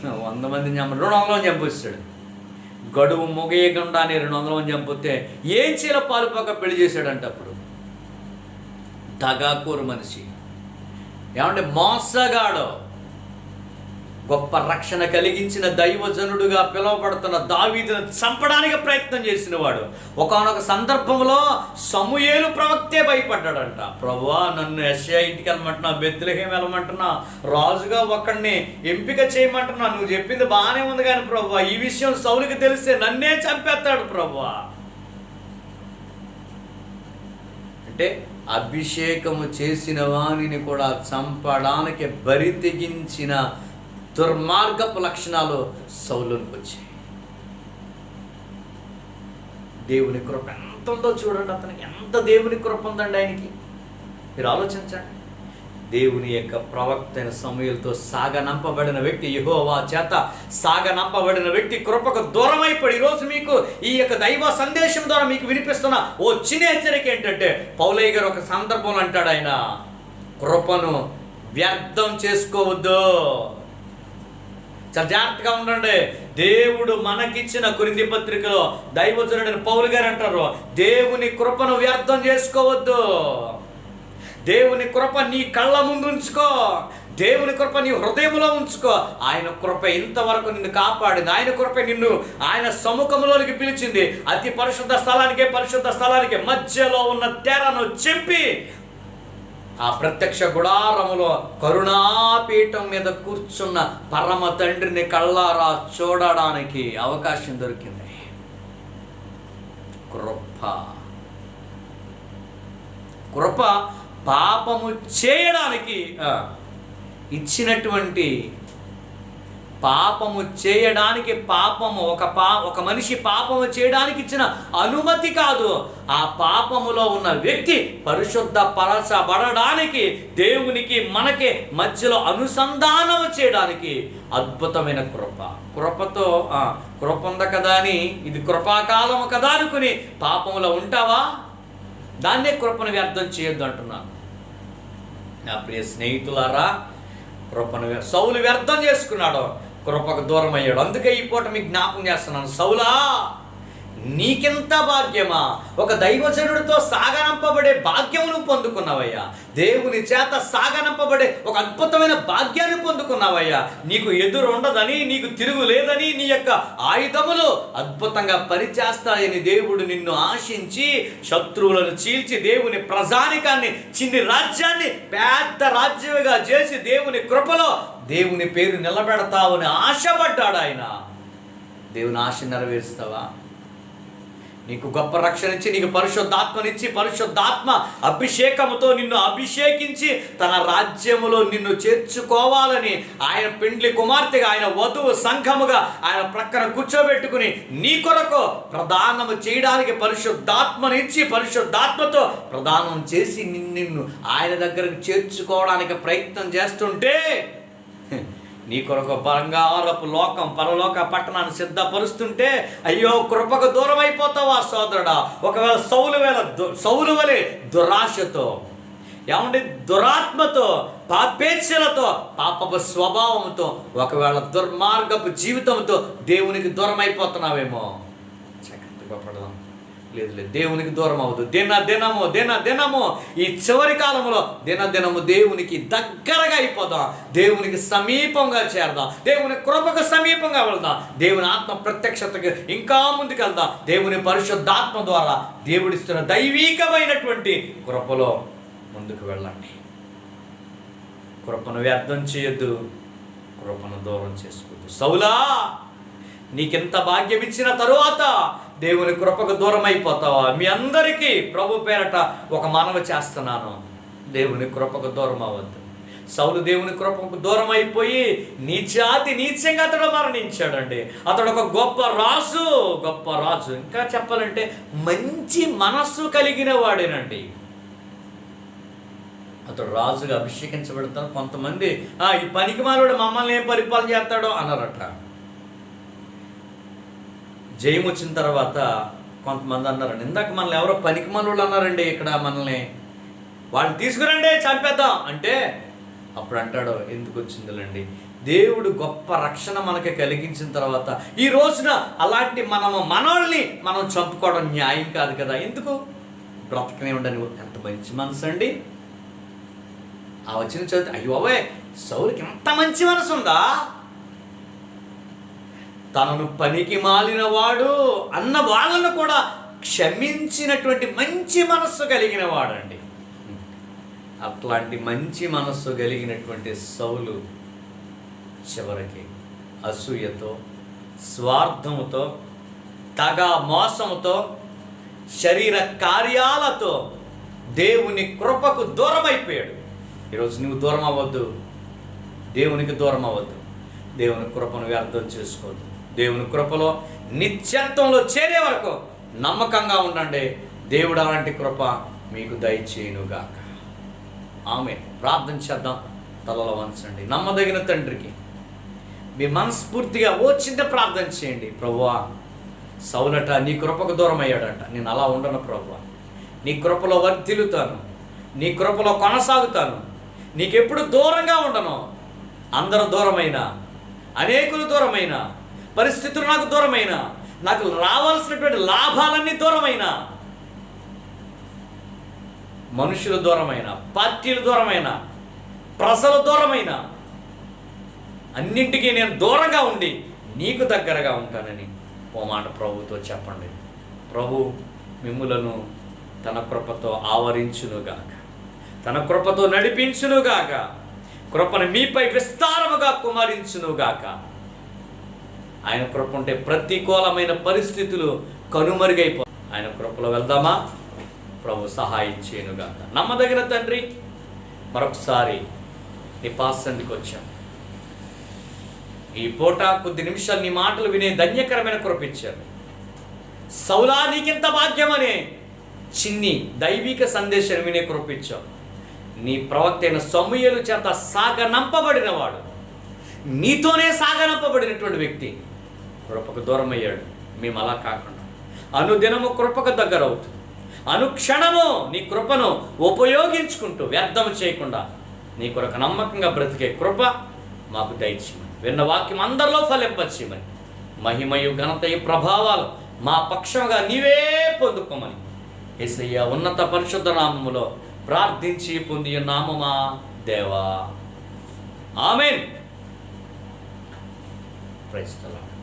100 మందిని 200 మంది చంపొస్తాడు. గడువు ముగయకుండానే 200 మంది చంపితే ఏం చీల పాలుపోక పెళ్లి చేశాడంట. అప్పుడు దగాకోరు మనిషి, ఏమంటే మోసగాడు, గొప్ప రక్షణ కలిగించిన దైవజనుడుగా పిలువబడుతున్న దావీదును చంపడానికి ప్రయత్నం చేసిన వాడు ఒకానొక సందర్భంలో సమూయేలు ప్రవక్తే భయపడ్డాడంట. ప్రభువా, నన్ను యెషయా ఇంటికి వెళ్ళమంటున్నా, బెత్లెహేం వెళ్ళమంటున్నా, రాజుగా ఒకడిని ఎంపిక చేయమంటున్నా, నువ్వు చెప్పింది బాగానే ఉంది కానీ ప్రభువా, ఈ విషయం సౌలుకి తెలిస్తే నన్నే చంపేస్తాడు ప్రభువా అంటే అభిషేకము చేసిన వాణిని కూడా చంపడానికి బరి తెగించిన దుర్మార్గపు లక్షణాలు సౌలునికి వచ్చాయి. దేవుని కృప ఎంత ఉందో చూడండి. అతనికి ఎంత దేవుని కృప ఉందండి ఆయనకి. మీరు ఆలోచించండి. దేవుని యొక్క ప్రవక్త అయిన సమూయేలుతో సాగనంపబడిన వ్యక్తి, యెహోవా చేత సాగనంపబడిన వ్యక్తి కృపకు దూరం అయిపోయి ఈరోజు మీకు ఈ యొక్క దైవ సందేశం ద్వారా మీకు వినిపిస్తున్న ఓ చిన్న హెచ్చరిక ఏంటంటే, పౌలయ్య గారు ఒక సందర్భంలో అంటాడు, ఆయన కృపను వ్యర్థం చేసుకోవద్దు. చాలా జాగ్రత్తగా ఉండండి. దేవుడు మనకిచ్చిన కొరింథీ పత్రికలో దైవజనుడైన పౌలు గారు అంటారు, దేవుని కృపను వ్యర్థం చేసుకోవద్దు. దేవుని కృప నీ కళ్ళ ముందు ఉంచుకో, దేవుని కృప నీ హృదయంలో ఉంచుకో. ఆయన కృప ఇంతవరకు నిన్ను కాపాడింది. ఆయన కృప నిన్ను ఆయన సముఖంలోనికి పిలిచింది. అతి పరిశుద్ధ స్థలానికి మధ్యలో ఉన్న తెరను చెప్పి ఆ ప్రత్యక్ష గుడారములో కరుణాపీఠం మీద కూర్చున్న పరమ తండ్రిని కళ్ళారా చూడడానికి అవకాశం దొరికింది. కృప పాపము చేయడానికి ఇచ్చినటువంటి, పాపము చేయడానికి, ఒక మనిషి పాపము చేయడానికి ఇచ్చిన అనుమతి కాదు. ఆ పాపములో ఉన్న వ్యక్తి పరిశుద్ధపరచబడడానికి, దేవునికి మనకి మధ్యలో అనుసంధానం చేయడానికి అద్భుతమైన కృప. కృప ఉంది కదా అని, ఇది కృపాకాలము కదా అనుకుని పాపములో ఉంటావా? దాన్నే కృపను వ్యర్థం చేయొద్దు అంటున్నాను. నా ప్రియ స్నేహితులారా, కృపను సౌలు వ్యర్థం చేసుకున్నాడు, కృపకు దూరం అయ్యాడు. అందుకే ఈ పూట మీకు జ్ఞాపకం చేస్తున్నాను, సౌలా నీకెంత భాగ్యమా, ఒక దైవజనుడితో సాగనంపబడే భాగ్యమును పొందుకున్నావయ్యా. దేవుని చేత సాగనంపబడే ఒక అద్భుతమైన భాగ్యాన్ని పొందుకున్నావయ్యా. నీకు ఎదురు ఉండదని, నీకు తిరుగు లేదని, నీ యొక్క ఆయుధములు అద్భుతంగా పనిచేస్తాయని దేవుడు నిన్ను ఆశించి శత్రువులను చీల్చి దేవుని ప్రజానికాన్ని, చిన్ని రాజ్యాన్ని పెద్ద రాజ్యముగా చేసి దేవుని కృపలో దేవుని పేరు నిలబెడతావని ఆశపడ్డాడు ఆయన. దేవుని ఆశ నెరవేరుస్తావా? నీకు గొప్ప రక్షణ ఇచ్చి, నీకు పరిశుద్ధాత్మనిచ్చి, పరిశుద్ధాత్మ అభిషేకముతో నిన్ను అభిషేకించి తన రాజ్యములో నిన్ను చేర్చుకోవాలని ఆయన పెండ్లి కుమార్తెగా, ఆయన వధువు సంఘముగా ఆయన ప్రక్కన కూర్చోబెట్టుకుని నీ కొరకు ప్రదానము చేయడానికి పరిశుద్ధాత్మనిచ్చి, పరిశుద్ధాత్మతో ప్రదానం చేసి నిన్ను ఆయన దగ్గరకు చేర్చుకోవడానికి ప్రయత్నం చేస్తుంటే, నీ కొరకు బంగారపు లోకం, పరలోక పట్టణాన్ని సిద్ధపరుస్తుంటే, అయ్యో కృపకు దూరం అయిపోతావా సోదరుడా? ఒకవేళ సౌలు వలె దురాశతో, ఏమంటే దురాత్మతో, పాపేచ్ఛలతో, పాపపు స్వభావంతో, ఒకవేళ దుర్మార్గపు జీవితంతో దేవునికి దూరం అయిపోతున్నావేమో. జాగ్రత్తగా పడదాం. లేదు, దేవునికి దూరం అవ్వదు. దినము ఈ చివరి కాలంలో దినము దేవునికి దగ్గరగా అయిపోదాం, దేవునికి సమీపంగా చేరదాం, దేవుని కృపకు సమీపంగా వెళ్దాం, దేవుని ఆత్మ ప్రత్యక్షతకు ఇంకా ముందుకు వెళ్దాం. దేవుని పరిశుద్ధాత్మ ద్వారా దేవుడిస్తున్న దైవీకమైనటువంటి కృపలో ముందుకు వెళ్ళండి. కృపను వ్యర్థం చేయొద్దు, కృపను దూరం చేసుకోవద్దు. సౌలా, నీకెంత భాగ్యం ఇచ్చిన తరువాత దేవుని కృపకు దూరం అయిపోతావా? మీ అందరికీ ప్రభు పేరట ఒక మనవి చేస్తున్నాను, దేవుని కృపకు దూరం అవ్వద్దు. సౌలు దేవుని కృపకు దూరం అయిపోయి నీచంగా అతడు మరణించాడండి. అతడు ఒక గొప్ప రాజు, ఇంకా చెప్పాలంటే మంచి మనస్సు కలిగిన వాడేనండి. అతడు రాజుగా అభిషేకించబడతాడు. కొంతమంది ఈ పనికిమాలుడు మమ్మల్ని ఏం పరిపాలన చేస్తాడో అన్నారట. జయం వచ్చిన తర్వాత కొంతమంది అన్నారండి, ఇందాక మనల్ని ఎవరో పనికి మనోళ్ళు అన్నారండి ఇక్కడ మనల్ని, వాళ్ళని తీసుకురండి చంపేద్దాం అంటే, అప్పుడు అంటాడు ఎందుకు వచ్చిందిలేండి, దేవుడు గొప్ప రక్షణ మనకి కలిగించిన తర్వాత ఈ రోజున అలాంటి మనోళ్ళని మనం చంపుకోవడం న్యాయం కాదు కదా, ఎందుకు బ్రతకనే ఉండని. ఎంత మంచి మనసు అండి. ఆ వచ్చిన చదివితే అయ్యో అవే సౌలుకి ఎంత మంచి మనసు ఉందా, తనను పనికి మాలిన వాడు అన్న వాళ్ళను కూడా క్షమించినటువంటి మంచి మనస్సు కలిగిన వాడండి. అట్లాంటి మంచి మనస్సు కలిగినటువంటి సౌలు చివరికి అసూయతో, స్వార్థముతో, తగ మోసముతో, శరీర కార్యాలతో దేవుని కృపకు దూరం అయిపోయాడు. ఈరోజు నువ్వు దూరం అవ్వద్దు, దేవునికి దూరం అవ్వద్దు, దేవుని కృపను వ్యర్థం చేసుకోవద్దు. దేవుని కృపలో నిత్యత్వంలో చేరే వరకు నమ్మకంగా ఉండండి. దేవుడు అలాంటి కృప మీకు దయచేయునుగాక. ఆమె ప్రార్థన చేద్దాం. తలలో వంచండి. నమ్మదగిన తండ్రికి మీ మనస్ఫూర్తిగా ఓ చిన్న ప్రార్థన చేయండి. ప్రభువా, సౌలట నీ కృపకు దూరం అయ్యాడట, నేను అలా ఉండను ప్రభువా, నీ కృపలో వర్ధిల్లుతాను, నీ కృపలో కొనసాగుతాను, నీకెప్పుడు దూరంగా ఉండను. అందరూ దూరమైన, అనేకులు దూరమైన, పరిస్థితులు నాకు దూరమైన, నాకు రావాల్సినటువంటి లాభాలన్నీ దూరమైన, మనుషులు దూరమైన, పార్టీలు దూరమైన, ప్రజలు దూరమైన, అన్నింటికీ నేను దూరంగా ఉండి నీకు దగ్గరగా ఉంటానని ఓ మాట ప్రభుతో చెప్పండి. ప్రభు మిమ్ములను తన కృపతో ఆవరించునుగాక, తన కృపతో నడిపించునుగాక, కృపను మీపై విస్తారముగా కుమరించునుగాక. ఆయన కృప ఉంటే ప్రతికూలమైన పరిస్థితులు కనుమరుగైపో. ఆయన కృపలో వెళ్దామా? ప్రభు సహాయం చేయనుగాక. నమ్మదగిన తండ్రి, మరొకసారి నీ పాసందికి వచ్చాం. ఈ పూట కొద్ది నిమిషాలు నీ మాటలు వినే ధన్యకరమైన కృపించారు. సౌలా నీకింత భాగ్యమనే చిన్ని దైవిక సందేశాన్ని వినే కృపించావు. నీ ప్రవక్త అయిన సమూయేలు చేత సాగనంపబడిన వాడు, నీతోనే సాగనంపబడినటువంటి వ్యక్తి కృపకు దూరం అయ్యాడు. మేము అలా కాకుండా అనుదినము కృపకు దగ్గర అవుతూ, అనుక్షణము నీ కృపను ఉపయోగించుకుంటూ వ్యర్థం చేయకుండా నీ కొరకు నమ్మకంగా బ్రతికే కృప మాకు దయచేయమని, విన్న వాక్యం అందరిలో ఫలింపచేయమని, మహిమయు ఘనతయు ప్రభావాలు మా పక్షంగా నీవే పొందుకోమని యేసయ్య ఉన్నత పరిశుద్ధ నామములో ప్రార్థించి పొంది నామమా దేవా. ఆమేన్. Praise the lord.